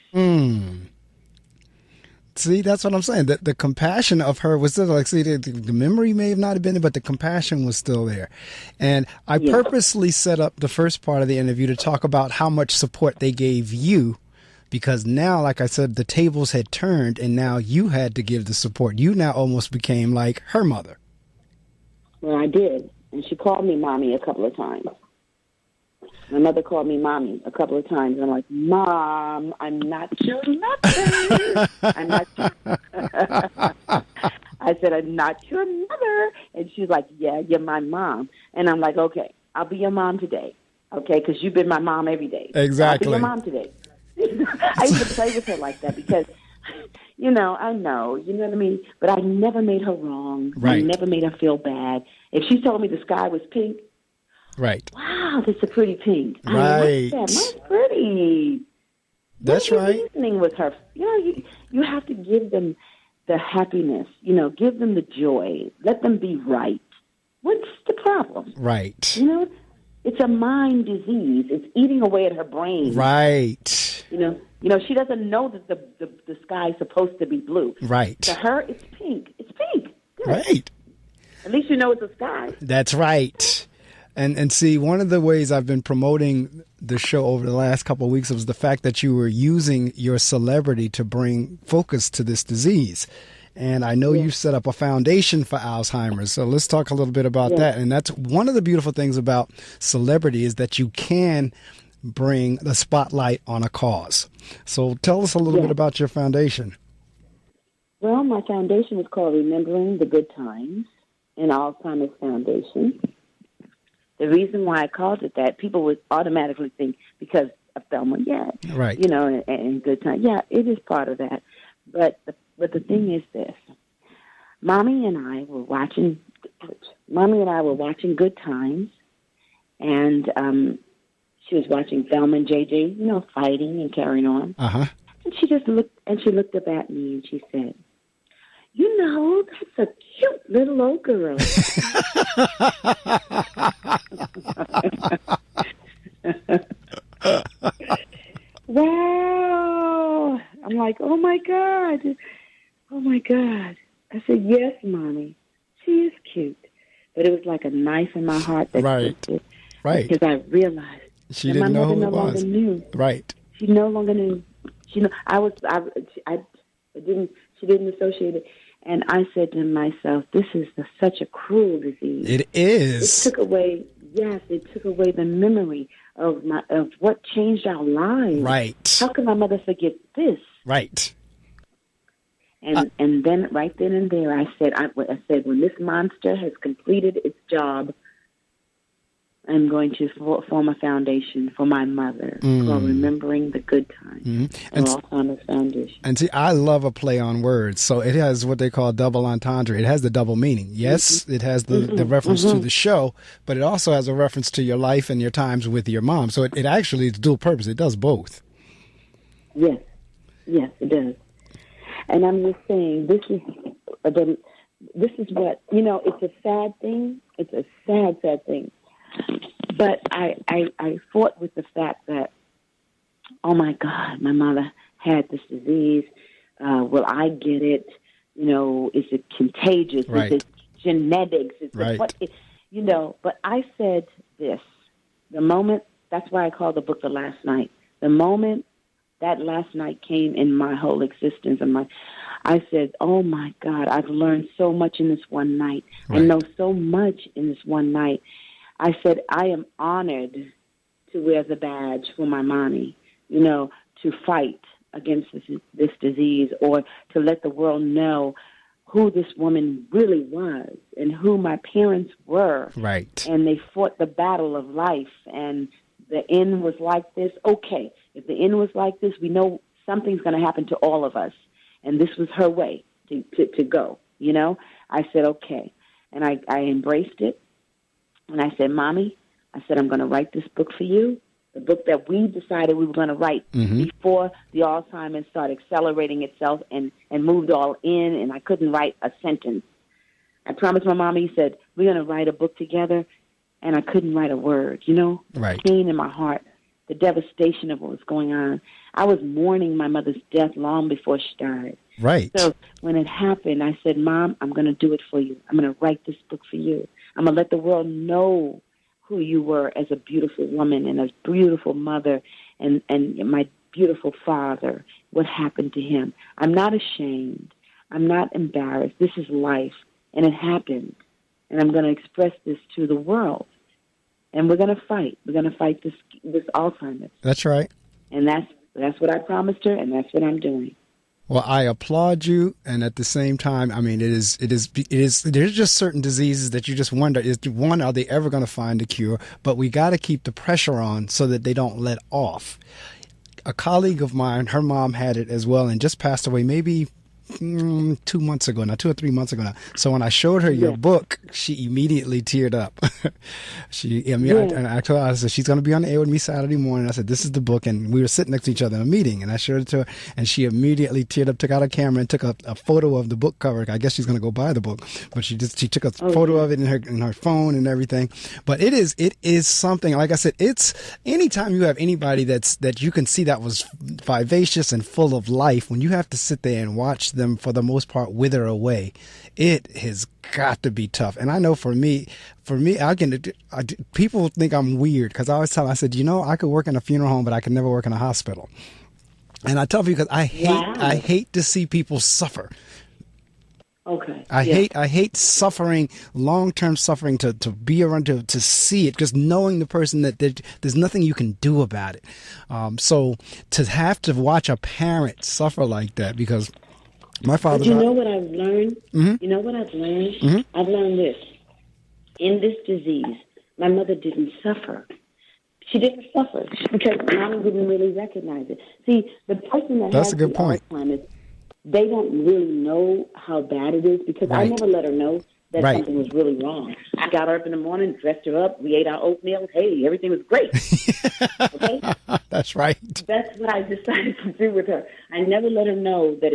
See, that's what I'm saying. The compassion of her was still like, see, the memory may have not been there, but the compassion was still there. And I purposely set up the first part of the interview to talk about how much support they gave you, because now, like I said, the tables had turned and now you had to give the support. You now almost became like her mother. Well, I did. And she called me Mommy a couple of times. My mother called me Mommy a couple of times. And I'm like, "Mom, I'm not your mother. I'm not I said, "I'm not your mother." And she's like, "Yeah, you're my mom." And I'm like, "Okay, I'll be your mom today. Okay, because you've been my mom every day. Exactly. I'll be your mom today." I used to play with her like that because, I know, you know what I mean? But I never made her wrong. Right. I never made her feel bad. If she told me the sky was pink, right. "Wow, that's a pretty pink." Right. I like that. Mine's pretty. That's right. Reasoning with her. You have to give them the happiness. Give them the joy. Let them be right. What's the problem? Right. It's a mind disease. It's eating away at her brain. Right. She doesn't know that the sky is supposed to be blue. Right. To her, it's pink. It's pink. Good. Right. At least you know it's a sky. That's right. And see, one of the ways I've been promoting the show over the last couple of weeks was the fact that you were using your celebrity to bring focus to this disease. And I know you've set up a foundation for Alzheimer's. So let's talk a little bit about that. And that's one of the beautiful things about celebrity is that you can bring the spotlight on a cause. So tell us a little bit about your foundation. Well, my foundation is called Remembering the Good Times and Alzheimer's Foundation. The reason why I called it that, people would automatically think because of Thelma, right. And Good Times. Yeah, it is part of that. But the thing is this. Mommy and I were watching Good Times, and she was watching Thelma and JJ, fighting and carrying on. And she just looked up at me and she said, "That's a cute little old girl." Wow. I'm like, "Oh my God. Oh my God." I said, "Yes, Mommy, she is cute." But it was like a knife in my heart that twisted. Right. Because I realized she didn't know who it was. My mother no longer knew. Right. She no longer knew. She didn't associate it. And I said to myself, this is such a cruel disease. It is. It took away the memory of what changed our lives. Right. How can my mother forget this? Right. And then right then and there, I said, when this monster has completed its job, I'm going to form a foundation for my mother called Remembering the Good Times. And Alzheimer's Foundation. And see, I love a play on words. So it has what they call double entendre. It has the double meaning. Yes, it has the reference to the show, but it also has a reference to your life and your times with your mom. So it actually is dual purpose. It does both. Yes, it does. And I'm just saying, this is what, it's a sad thing. It's a sad, sad thing. But I fought with the fact that, oh my God, my mother had this disease. Will I get it? Is it contagious? Right. Is it genetics? Is right. But I said, this. The moment, that's why I call the book The Last Night. The moment that last night came in my whole existence, I said, oh, my God, I've learned so much in this one night. Right. I know so much in this one night. I said, I am honored to wear the badge for my mommy, to fight against this disease, or to let the world know who this woman really was and who my parents were. Right. And they fought the battle of life, and the end was like this. Okay, if the end was like this, we know something's going to happen to all of us. And this was her way to go, I said, okay. And I embraced it. And I said, Mommy, I'm going to write this book for you, the book that we decided we were going to write before the Alzheimer's started accelerating itself and moved all in, and I couldn't write a sentence. I promised my mommy, said, we're going to write a book together, and I couldn't write a word, Right. Pain in my heart, the devastation of what was going on. I was mourning my mother's death long before she died. Right. So when it happened, I said, Mom, I'm going to do it for you. I'm going to write this book for you. I'm going to let the world know who you were as a beautiful woman and a beautiful mother and my beautiful father, what happened to him. I'm not ashamed. I'm not embarrassed. This is life, and it happened. And I'm going to express this to the world. And we're going to fight. We're going to fight this Alzheimer's. That's right. And that's what I promised her, and that's what I'm doing. Well, I applaud you, and at the same time, I mean, it is. There's just certain diseases that you just wonder: are they ever going to find a cure? But we got to keep the pressure on so that they don't let off. A colleague of mine, her mom had it as well, and just passed away maybe 2 months ago now, 2 or 3 months ago now. So when I showed her your book, she immediately teared up. I told her, I said, she's going to be on the air with me Saturday morning. I said, this is the book. And we were sitting next to each other in a meeting, and I showed it to her, and she immediately teared up, took out a camera and took a photo of the book cover. I guess she's going to go buy the book, but she took a photo of it in her phone and everything. But it is something, like I said, it's anytime you have anybody that you can see that was vivacious and full of life, when you have to sit there and watch them for the most part wither away, it has got to be tough. And I know for me, people think I'm weird because I always tell them, I said, I could work in a funeral home, but I could never work in a hospital. And I tell people because I hate to see people suffer. Okay. I hate suffering, long-term suffering, to be around, to see it, just knowing the person that there's nothing you can do about it. So to have to watch a parent suffer like that, because my father. But you know what I've learned? Mm-hmm. You know what I've learned? Mm-hmm. I've learned this. In this disease, my mother didn't suffer. She didn't suffer because Mommy didn't really recognize it. See, the person that That's has a good the point. Alzheimer's, they don't really know how bad it is because I never let her know that something was really wrong. I got her up in the morning, dressed her up, we ate our oatmeal. Hey, everything was great. Okay? That's right. That's what I decided to do with her. I never let her know that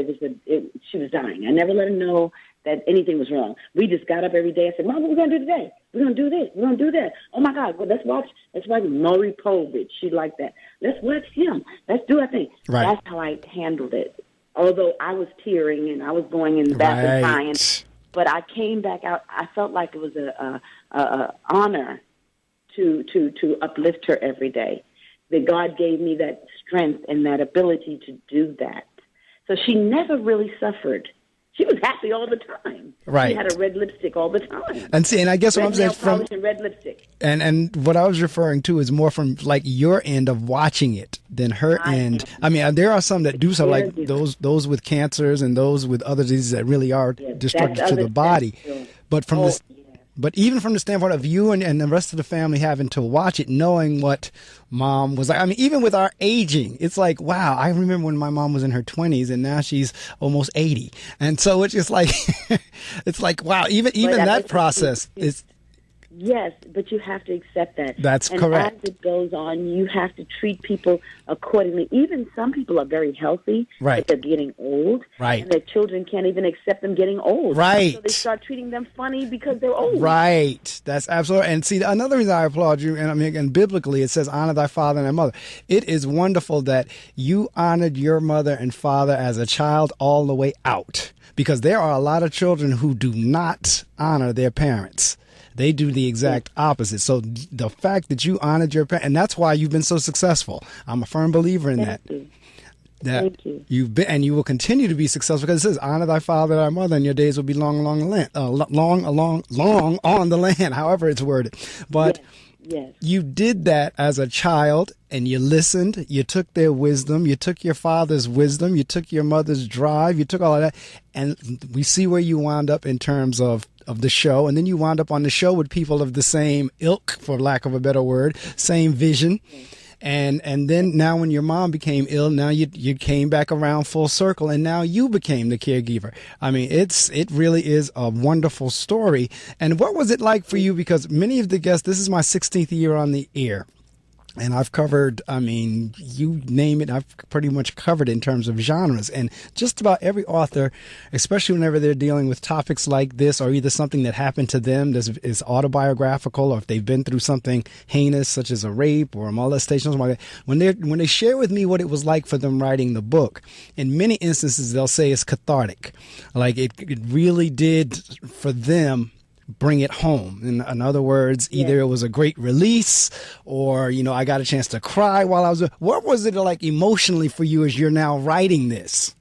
she was dying. I never let her know that anything was wrong. We just got up every day. I said, Mom, what are we going to do today? We're going to do this. We're going to do that. Oh, my God. Well, let's watch Maury Povich. She liked that. Let's watch him. Let's do our thing. Right. That's how I handled it. Although I was tearing and I was going in the bathroom crying. But I came back out. I felt like it was a honor to uplift her every day. That God gave me that strength and that ability to do that. So she never really suffered. She was happy all the time. Right. She had a red lipstick all the time. And I guess what I'm saying from red lipstick. And what I was referring to is more from like your end of watching it than her end. I mean, there are some that do so, like those with cancers and those with other diseases that really are destructive to the body. But from But even from the standpoint of you and the rest of the family having to watch it, knowing what Mom was like, I mean, even with our aging, it's like, wow, I remember when my mom was in her 20s and now she's almost 80. And so it's just like, it's like, wow, even that process is. Yes, but you have to accept that. That's correct. And as it goes on, you have to treat people accordingly. Even some people are very healthy, but they're getting old. Right. And their children can't even accept them getting old. Right. So they start treating them funny because they're old. Right. That's absolutely. And see, another reason I applaud you, and I mean, again, biblically, it says, honor thy father and thy mother. It is wonderful that you honored your mother and father as a child all the way out, because there are a lot of children who do not honor their parents. They do the exact opposite. So the fact that you honored your parents, and that's why you've been so successful. I'm a firm believer in that. Thank you. You've been, and you will continue to be successful, because it says, honor thy father, thy mother, and your days will be long on the land, however it's worded. But yes. You did that as a child, and you listened, you took their wisdom, you took your father's wisdom, you took your mother's drive, you took all of that, and we see where you wound up in terms of the show. And then you wound up on the show with people of the same ilk, for lack of a better word, same vision. And then now when your mom became ill, now you came back around full circle, and now you became the caregiver. I mean, it really is a wonderful story. And what was it like for you? Because many of the guests, this is my 16th year on the air. And I've covered, I mean, you name it, I've pretty much covered in terms of genres. And just about every author, especially whenever they're dealing with topics like this, or either something that happened to them that is autobiographical, or if they've been through something heinous, such as a rape or a molestation, or something like that, when they share with me what it was like for them writing the book, in many instances, they'll say it's cathartic. Like it really did for them bring it home. In other words, either it was a great release, or, I got a chance to cry while I was. What was it like emotionally for you as you're now writing this?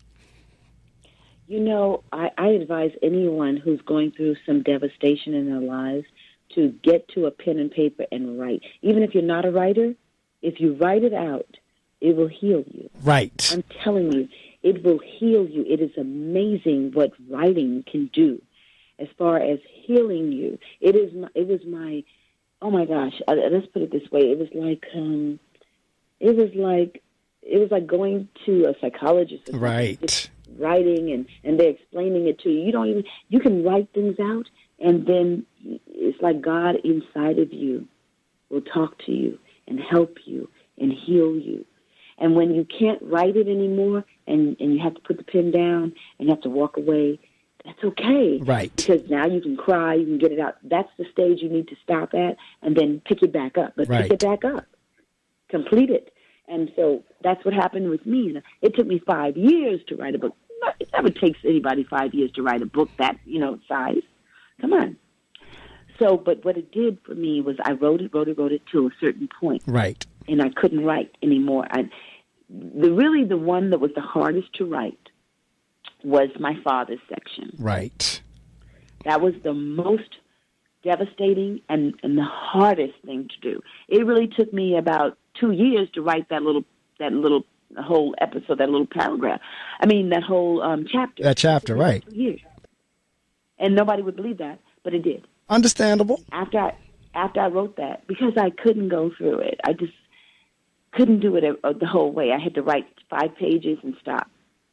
I advise anyone who's going through some devastation in their lives to get to a pen and paper and write. Even if you're not a writer, if you write it out, it will heal you. Right. I'm telling you, it will heal you. It is amazing what writing can do. As far as healing you, oh my gosh, let's put it this way. It was like going to a psychologist. Right. Writing and they're explaining it to you. You can write things out, and then it's like God inside of you will talk to you and help you and heal you. And when you can't write it anymore, and you have to put the pen down and you have to walk away, that's okay. Right. Because now you can cry, you can get it out. That's the stage you need to stop at, and then pick it back up. But pick it back up. Complete it. And so that's what happened with me. And it took me 5 years to write a book. It never takes anybody 5 years to write a book that, size. Come on. So, but what it did for me was I wrote it to a certain point. Right. And I couldn't write anymore. The one that was the hardest to write was my father's section. Right. That was the most devastating and the hardest thing to do. It really took me about 2 years to write that little whole episode, that little paragraph. I mean, that whole chapter. That chapter, right. 2 years. And nobody would believe that, but it did. Understandable. After I wrote that, because I couldn't go through it, I just couldn't do it the whole way. I had to write 5 pages and stop.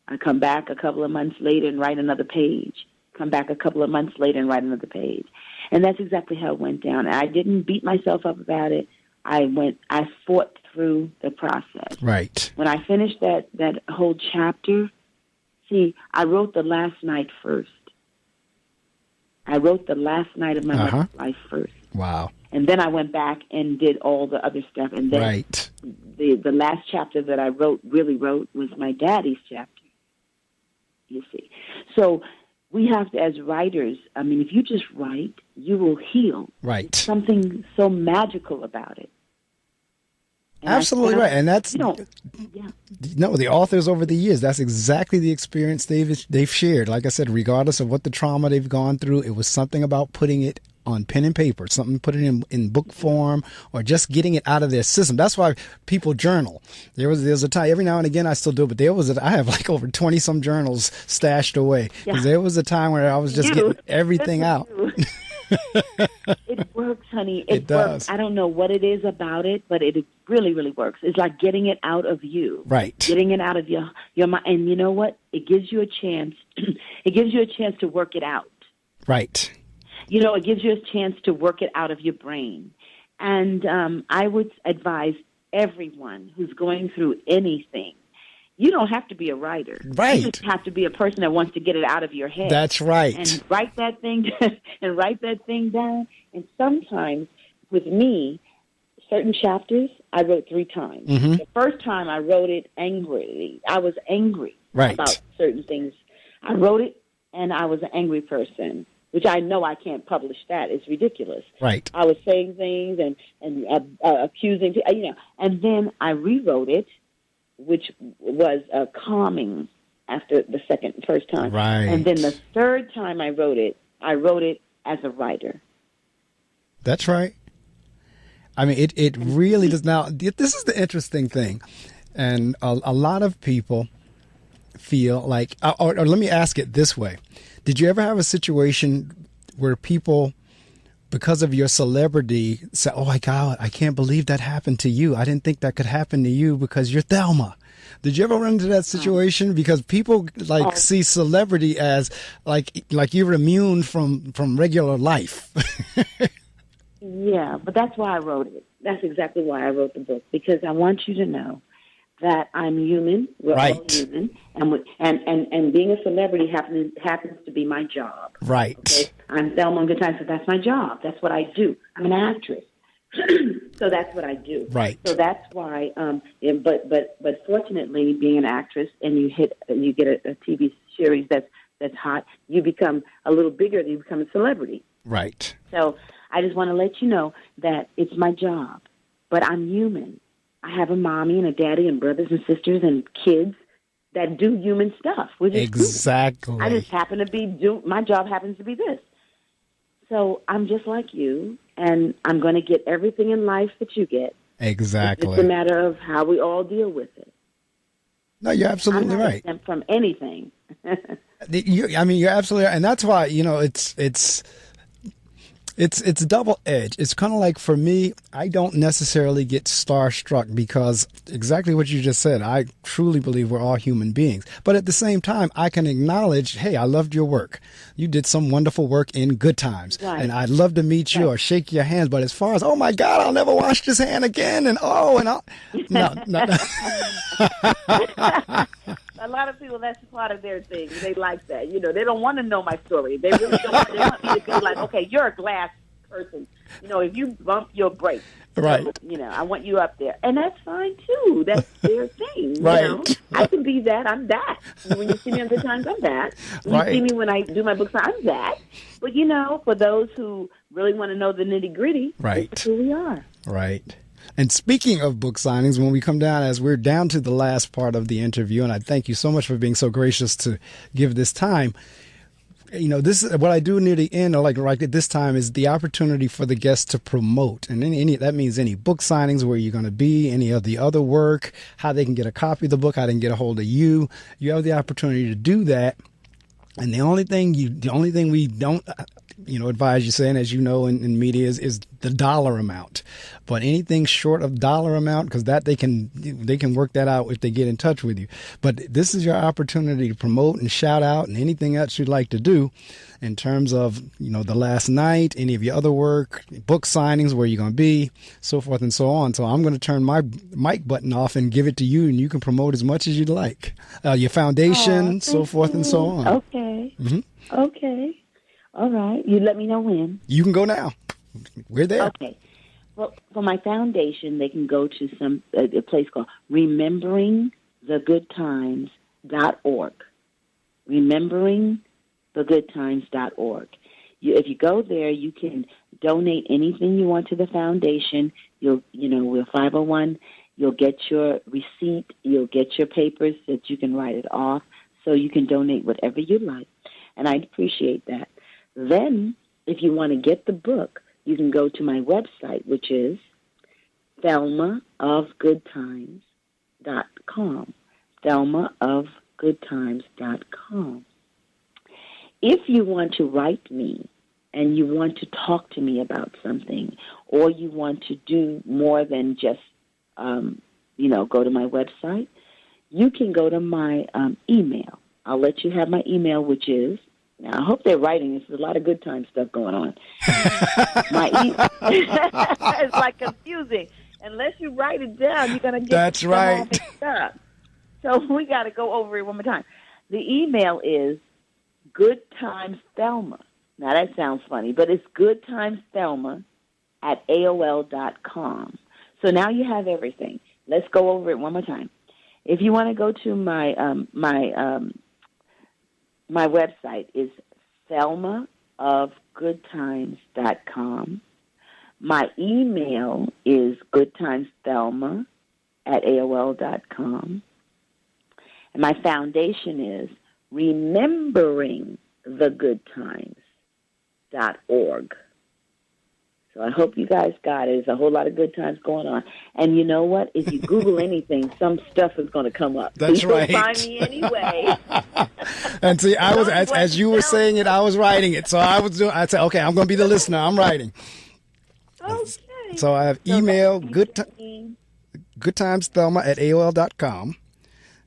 I come back a couple of months later and write another page. Come back a couple of months later and write another page. And that's exactly how it went down. And I didn't beat myself up about it. I fought through the process. Right. When I finished that whole chapter, I wrote the last night first. I wrote the last night of my mother's life first. Wow. And then I went back and did all the other stuff. And then the last chapter that I really wrote, was my daddy's chapter. You see. So we have to, as writers, I mean, if you just write, you will heal. Right. Something so magical about it. And absolutely right. And that's, the authors over the years, that's exactly the experience they've shared. Like I said, regardless of what the trauma they've gone through, it was something about putting it on pen and paper, something, put it in book form, or just getting it out of their system. That's why people journal. There's a time, every now and again I still do it, but I have like over 20 some journals stashed away. Because there was a time where I was just getting everything out. It works, honey. It does. Works. I don't know what it is about it, but it really, really works. It's like getting it out of you. Right. Getting it out of your mind. And you know what? It gives you a chance. It gives you a chance to work it out. Right. It gives you a chance to work it out of your brain. And I would advise everyone who's going through anything, you don't have to be a writer. Right. You just have to be a person that wants to get it out of your head. That's right. And write that thing down. And sometimes with me, certain chapters I wrote 3 times. Mm-hmm. The first time I wrote it angrily. I was angry about certain things. I wrote it and I was an angry person. which I know I can't publish that. It's ridiculous. Right. I was saying things and accusing, and then I rewrote it, which was calming after the first time. Right. And then the third time I wrote it as a writer. That's right. I mean, it really does. Now, this is the interesting thing. And a lot of people feel like, or let me ask it this way. Did you ever have a situation where people, because of your celebrity, say, oh my God, I can't believe that happened to you. I didn't think that could happen to you because you're Thelma. Did you ever run into that situation? Because people see celebrity as like you're immune from regular life. Yeah, but that's why I wrote it. That's exactly why I wrote the book, because I want you to know that I'm human. We're all human, and being a celebrity happens to be my job. Right. Okay? I'm Thelma on Good Times, so that's my job. That's what I do. I'm an actress, so that's what I do. Right. So that's why. But fortunately, being an actress and you get a TV series that's hot, you become a little bigger. You become a celebrity. Right. So I just want to let you know that it's my job, but I'm human. I have a mommy and a daddy and brothers and sisters and kids that do human stuff. Which is exactly. I just happen to be my job happens to be this. So I'm just like you, and I'm going to get everything in life that you get. Exactly. It's just a matter of how we all deal with it. No, you're absolutely I'm not right. exempt from anything. You're absolutely right. And that's why, it's double-edged. It's kind of like, for me, I don't necessarily get starstruck because exactly what you just said. I truly believe we're all human beings. But at the same time, I can acknowledge, hey, I loved your work. You did some wonderful work in Good Times. Right. And I'd love to meet you or shake your hand. But as far as, oh, my God, I'll never wash this hand again. And no. A lot of people, that's part of their thing. They like that. They don't want to know my story. They really don't. They want me to be like, okay, you're a glass person. If you bump, you'll break. Right. So, I want you up there. And that's fine, too. That's their thing. Right. I can be that. I'm that. When you see me on Good Times, I'm that. When you see me when I do my books, I'm that. But, for those who really want to know the nitty-gritty, that's who we are. Right. And speaking of book signings, when we come down, as we're down to the last part of the interview, and I thank you so much for being so gracious to give this time. This is what I do near the end, or like right at this time, is the opportunity for the guests to promote. And that means any book signings, where you're going to be, any of the other work, how they can get a copy of the book, how they can get a hold of you. You have the opportunity to do that. And the only thing we don't, advise you saying, as you know, in media is the dollar amount. But anything short of dollar amount, because that they can work that out if they get in touch with you. But this is your opportunity to promote and shout out and anything else you'd like to do in terms of, the last night, any of your other work, book signings, where you're going to be, so forth and so on. So I'm going to turn my mic button off and give it to you, and you can promote as much as you'd like. Your foundation, so forth and so on. Okay. Mm-hmm. Okay. All right. You let me know when. You can go now. We're there. Okay. Well, for my foundation, they can go to a place called rememberingthegoodtimes.org. Rememberingthegoodtimes.org. If you go there, you can donate anything you want to the foundation. We're 501. You'll get your receipt. You'll get your papers that you can write it off, so you can donate whatever you like. And I'd appreciate that. Then, if you want to get the book, you can go to my website, which is thelmaofgoodtimes.com. thelmaofgoodtimes.com. If you want to write me and you want to talk to me about something, or you want to do more than just, go to my website, you can go to my email. I'll let you have my email, which is, now I hope they're writing. There's a lot of Good Time stuff going on. It's like confusing. Unless you write it down, you're going to get That's right. mixed up. So we got to go over it one more time. The email is goodtimesthelma. Now that sounds funny, but it's goodtimesthelma@AOL.com. So now you have everything. Let's go over it one more time. If you want to go to my website is Thelma, goodtimesThelma@aol.com. My email is goodtimesthelma@aol.com. And my foundation is rememberingthegoodtimes.org. So I hope you guys got it. There's a whole lot of good times going on. And you know what? If you Google anything, some stuff is going to come up. That's People right. find me anyway. And see, I was as you were saying it, I was writing it. So I said, okay, I'm going to be the listener. I'm writing. Okay. So I have email goodtimesthelma@aol.com.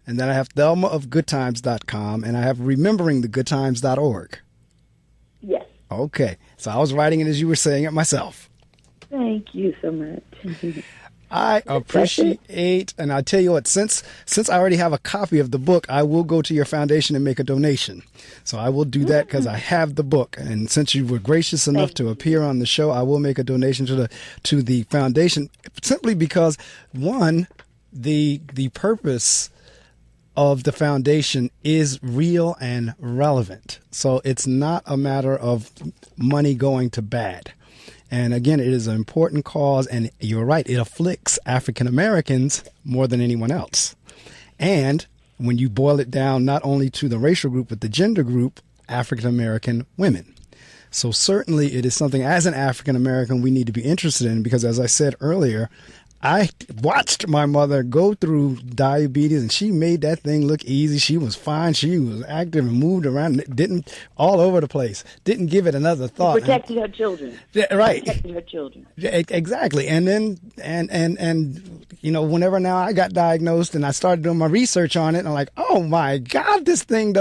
And then I have thelmaofgoodtimes.com. And I have rememberingthegoodtimes.org. Yes. Okay. So I was writing it as you were saying it myself. Thank you so much. I appreciate, and I tell you what, since I already have a copy of the book, I will go to your foundation and make a donation. So I will do that because I have the book. And since you were gracious enough to appear on the show, I will make a donation to the foundation, simply because, one, the purpose of the foundation is real and relevant. So it's not a matter of money going to bad. And again, it is an important cause, and you're right, it afflicts African Americans more than anyone else. And when you boil it down not only to the racial group, but the gender group, African American women. So certainly it is something as an African American we need to be interested in, because as I said earlier, I watched my mother go through diabetes, and she made that thing look easy. She was fine. She was active and moved around, didn't all over the place, didn't give it another thought. She protected her children. Yeah, right. Protected her children. Exactly. And then, and you know, whenever now I got diagnosed and I started doing my research on it, and I'm like, oh my God, this thing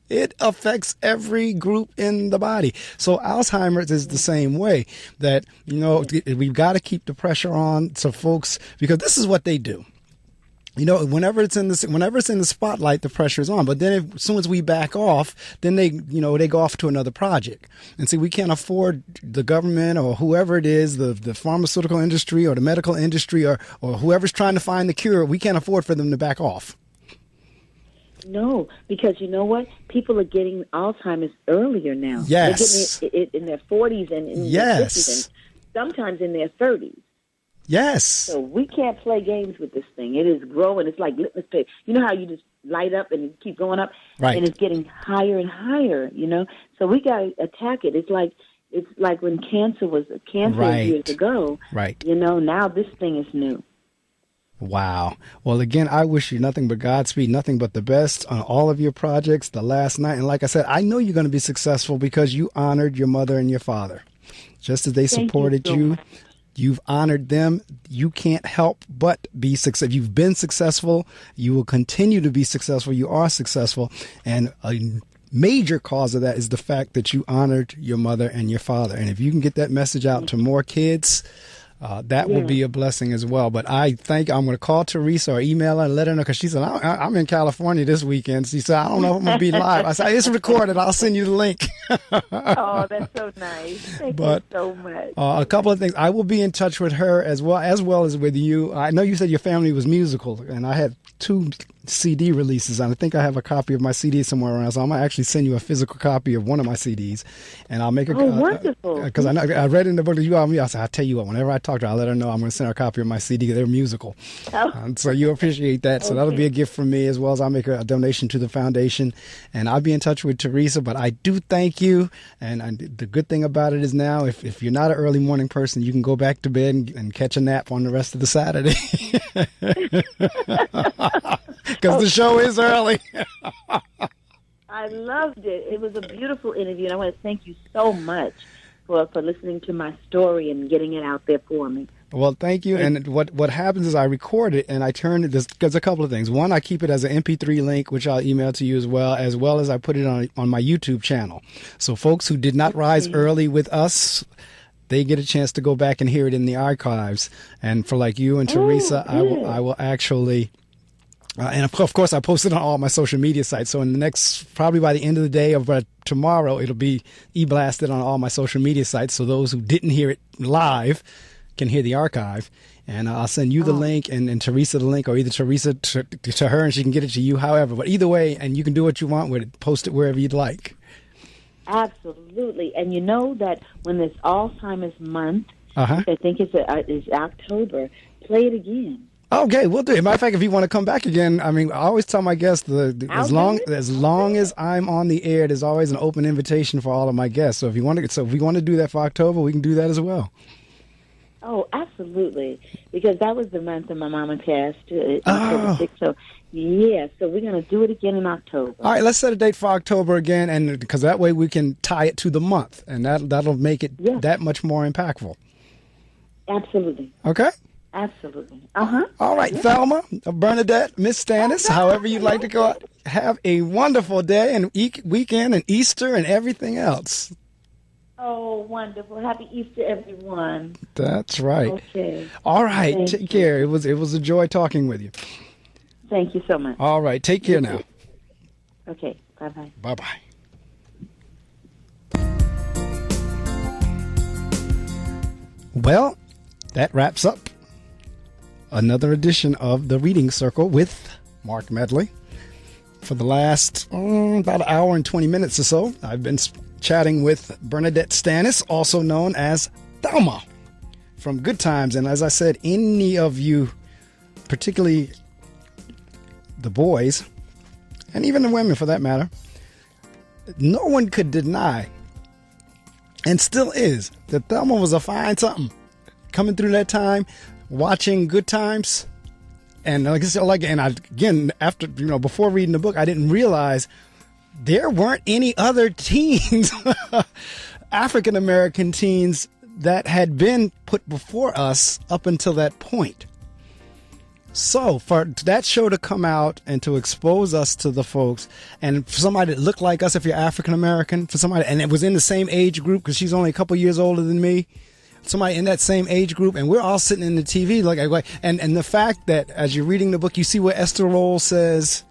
it affects every group in the body. So Alzheimer's is the same way, that, you know, we've got to keep the pressure on so folks, because this is what they do. You know, whenever it's in the spotlight, the pressure is on. But then as soon as we back off, then they go off to another project. And see, we can't afford the government or whoever it is, the pharmaceutical industry or the medical industry or whoever's trying to find the cure. We can't afford for them to back off. No, because you know what? People are getting Alzheimer's earlier now. Yes. They're getting it in their 40s and in their 50s and sometimes in their 30s. Yes. So we can't play games with this thing. It is growing. It's like litmus paper. You know how you just light up and keep going up? Right. And it's getting higher and higher, you know? So we got to attack it. It's like when cancer was years ago. Right. You know, now this thing is new. Wow. Well, again, I wish you nothing but Godspeed, nothing but the best on all of your projects the last night. And like I said, I know you're going to be successful because you honored your mother and your father. Just as they supported you, you've honored them. You can't help but be successful. You've been successful. You will continue to be successful. You are successful. And a major cause of that is the fact that you honored your mother and your father. And if you can get that message out to more kids, that will be a blessing as well. But I'm going to call Teresa or email her and let her know, because she said, I'm in California this weekend. She said, I don't know if I'm going to be live. I said, it's recorded. I'll send you the link. Oh, that's so nice. Thank you so much. A couple of things. I will be in touch with her as well as with you. I know you said your family was musical, and I had 2 CD releases, and I think I have a copy of my CD somewhere around, so I'm going to actually send you a physical copy of one of my CDs, and I'll make a wonderful, because I read in the book that you are me. I said, I'll tell you what, whenever I talk to her, I'll let her know I'm going to send her a copy of my CD. They're musical. So you appreciate that. So that'll be a gift from me, as well as I'll make a donation to the foundation, and I'll be in touch with Teresa. But I do thank you, and the good thing about it is now, if you're not an early morning person, you can go back to bed and catch a nap on the rest of the Saturday. Because the show is early. I loved it. It was a beautiful interview, and I want to thank you so much for listening to my story and getting it out there for me. Well, thank you. And what happens is I record it and I turn it. There's a couple of things. One, I keep it as an MP3 link, which I'll email to you as well as I put it on my YouTube channel. So folks who did not rise early with us, they get a chance to go back and hear it in the archives. And for like you and Teresa, I will actually... and of course, I post it on all my social media sites. So in the next, probably by the end of the day or tomorrow, it'll be e-blasted on all my social media sites. So those who didn't hear it live can hear the archive. And I'll send you the link and Teresa the link, or either Teresa to her and she can get it to you, however. But either way, and you can do what you want with it. Post it wherever you'd like. Absolutely. And you know that when this Alzheimer's month, Uh-huh. I think is October, play it again. Okay, we'll do it. Matter of fact, if you want to come back again, I mean, I always tell my guests as long as I'm on the air, there's always an open invitation for all of my guests. So if we want to do that for October, we can do that as well. Oh, absolutely. Because that was the month that my mama passed, October 6th. So, yeah, so we're going to do it again in October. All right, let's set a date for October again, and because that way we can tie it to the month, and that'll make it that much more impactful. Absolutely. Okay? Absolutely. Uh-huh. All right, Thelma, BernNadette, Miss Stanis, however you'd like to go out, have a wonderful day and weekend and Easter and everything else. Oh, wonderful. Happy Easter, everyone. That's right. Okay. All right, Thank take care. It was a joy talking with you. Thank you so much. All right, take care now. Okay, bye-bye. Bye-bye. Well, that wraps up another edition of the Reading Circle with Marc Medley. For the last about an hour and 20 minutes or so, I've been chatting with BernNadette Stanis, also known as Thelma from Good Times. And as I said, any of you, particularly the boys, and even the women for that matter, no one could deny, and still is, that Thelma was a fine something. Coming through that time, watching Good Times, and like I said, after before reading the book, I didn't realize there weren't any other teens, African American teens, that had been put before us up until that point. So for that show to come out and to expose us to the folks, and for somebody that looked like us, if you're African American, for somebody, and it was in the same age group, because she's only a couple years older than me, somebody in that same age group, and we're all sitting in the TV and the fact that as you're reading the book, you see where Esther Rolle says,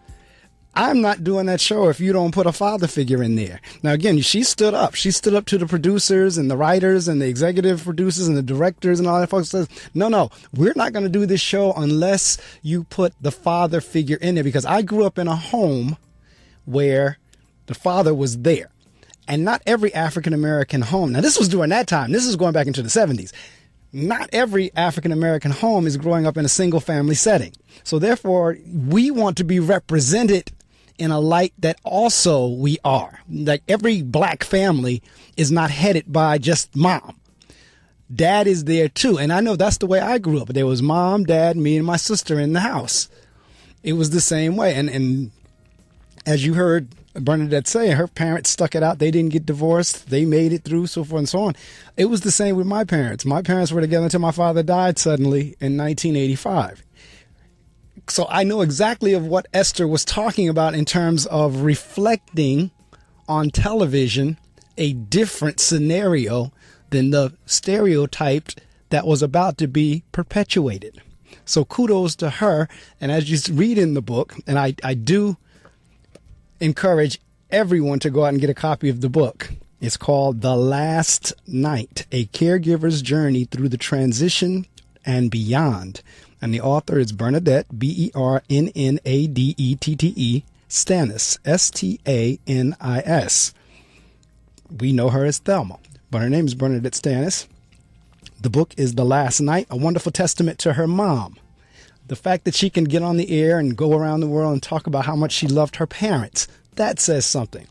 I'm not doing that show if you don't put a father figure in there. Now, again, she stood up. She stood up to the producers and the writers and the executive producers and the directors and all that folks. Says, no, we're not going to do this show unless you put the father figure in there, because I grew up in a home where the father was there. And not every African-American home. Now, this was during that time. This is going back into the 70s. Not every African-American home is growing up in a single-family setting. So, therefore, we want to be represented in a light that also we are. Like every black family is not headed by just mom. Dad is there, too. And I know that's the way I grew up. There was mom, dad, me, and my sister in the house. It was the same way. And as you heard BernNadette say, her parents stuck it out. They didn't get divorced. They made it through, so forth and so on. It was the same with my parents. My parents were together until my father died suddenly in 1985. So I know exactly of what Esther was talking about in terms of reflecting on television a different scenario than the stereotype that was about to be perpetuated. So kudos to her. And as you read in the book, and I do encourage everyone to go out and get a copy of the book. It's called The Last Night, A Caregiver's Journey Through the Transition and Beyond. And the author is BernNadette, BernNadette, Stanis, Stanis. We know her as Thelma, but her name is BernNadette Stanis. The book is The Last Night, a wonderful testament to her mom. The fact that she can get on the air and go around the world and talk about how much she loved her parents, that says something.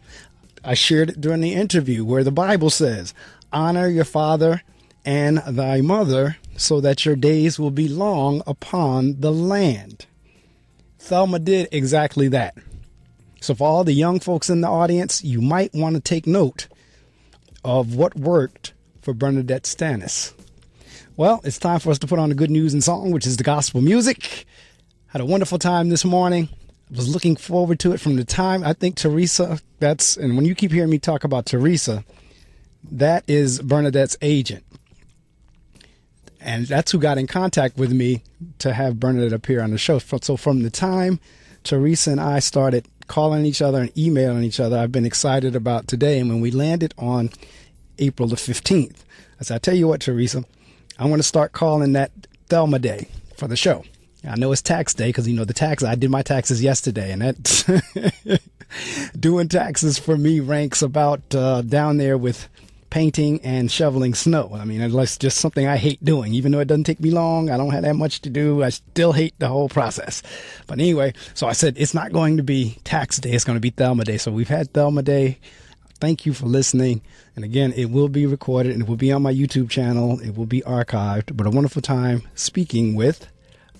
I shared it during the interview where the Bible says, honor your father and thy mother so that your days will be long upon the land. Thelma did exactly that. So for all the young folks in the audience, you might want to take note of what worked for BernNadette Stanis. Well, it's time for us to put on the good news and song, which is the gospel music. Had a wonderful time this morning. Was looking forward to it from the time. I think Teresa, and when you keep hearing me talk about Teresa, that is BernNadette's agent. And that's who got in contact with me to have BernNadette appear on the show. So from the time Teresa and I started calling each other and emailing each other, I've been excited about today. And when we landed on April the 15th, I said, I tell you what, Teresa, I want to start calling that Thelma Day for the show. I know it's tax day because, the tax, I did my taxes yesterday, and that Doing taxes for me ranks about down there with painting and shoveling snow. I mean, it's just something I hate doing. Even though it doesn't take me long, I don't have that much to do, I still hate the whole process. But anyway, so I said it's not going to be tax day, it's going to be Thelma Day. So we've had Thelma Day. Thank you for listening. And again, it will be recorded and it will be on my YouTube channel. It will be archived. But a wonderful time speaking with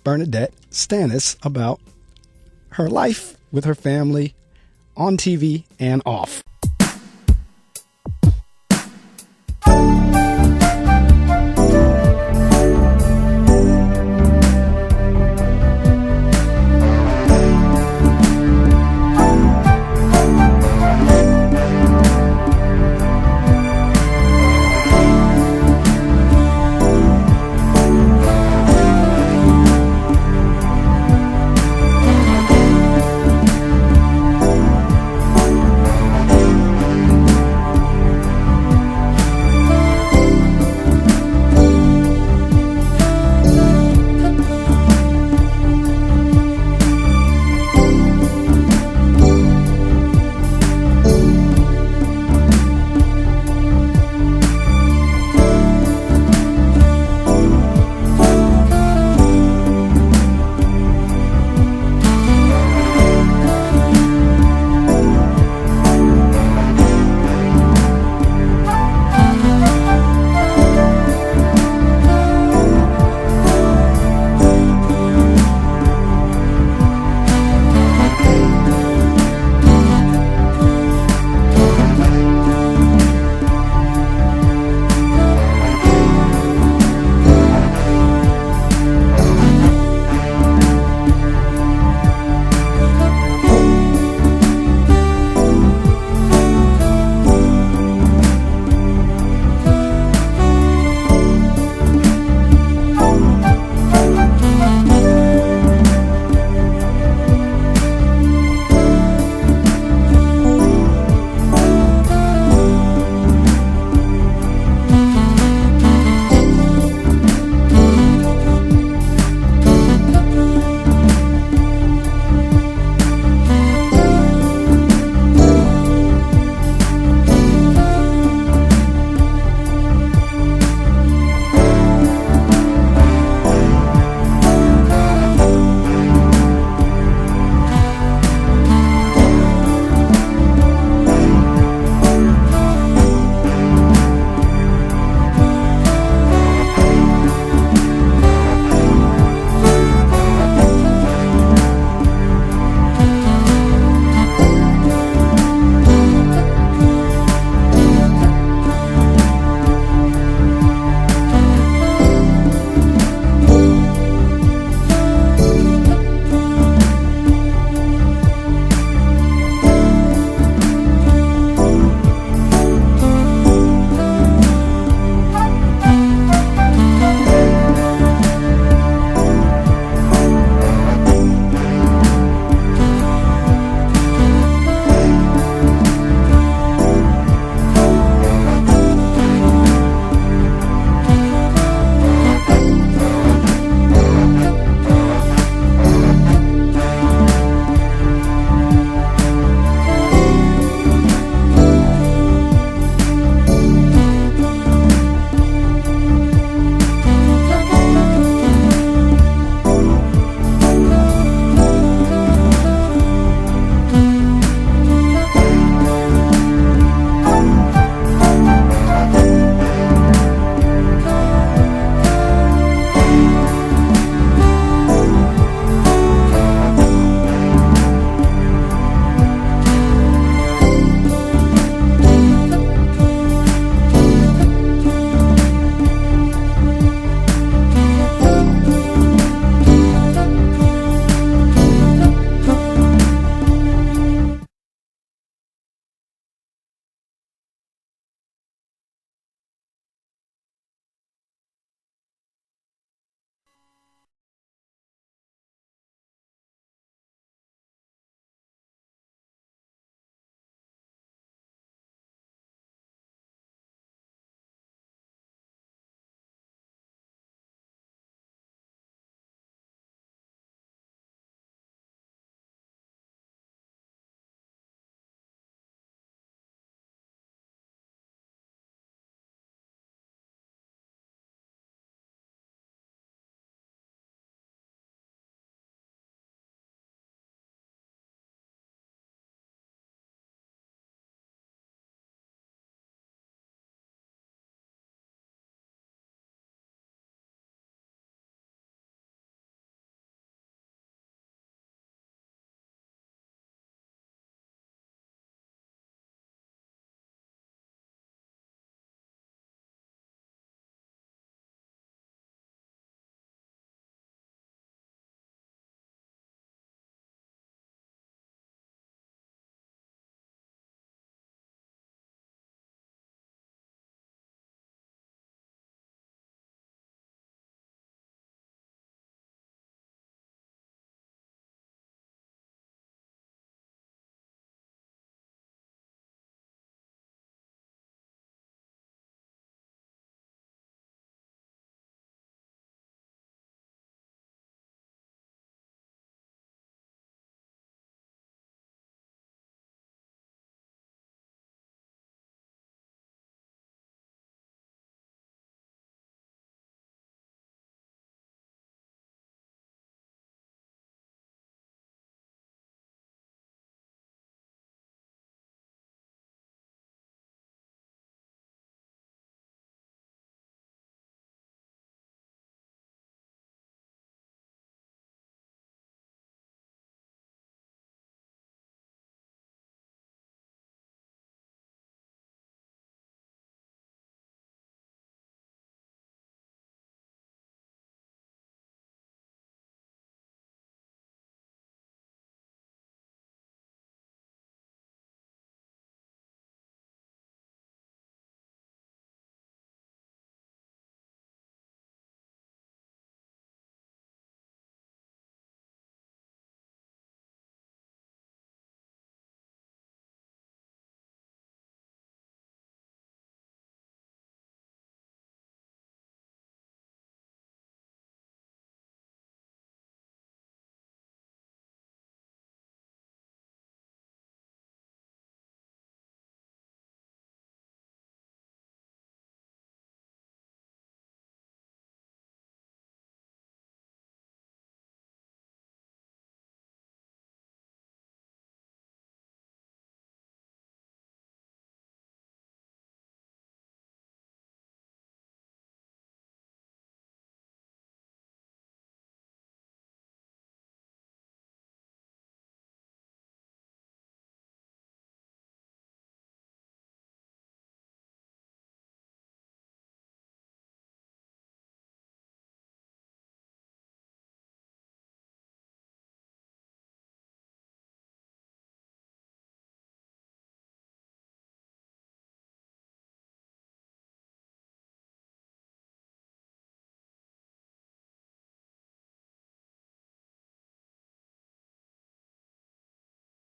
BernNadette Stanis about her life with her family on TV and off.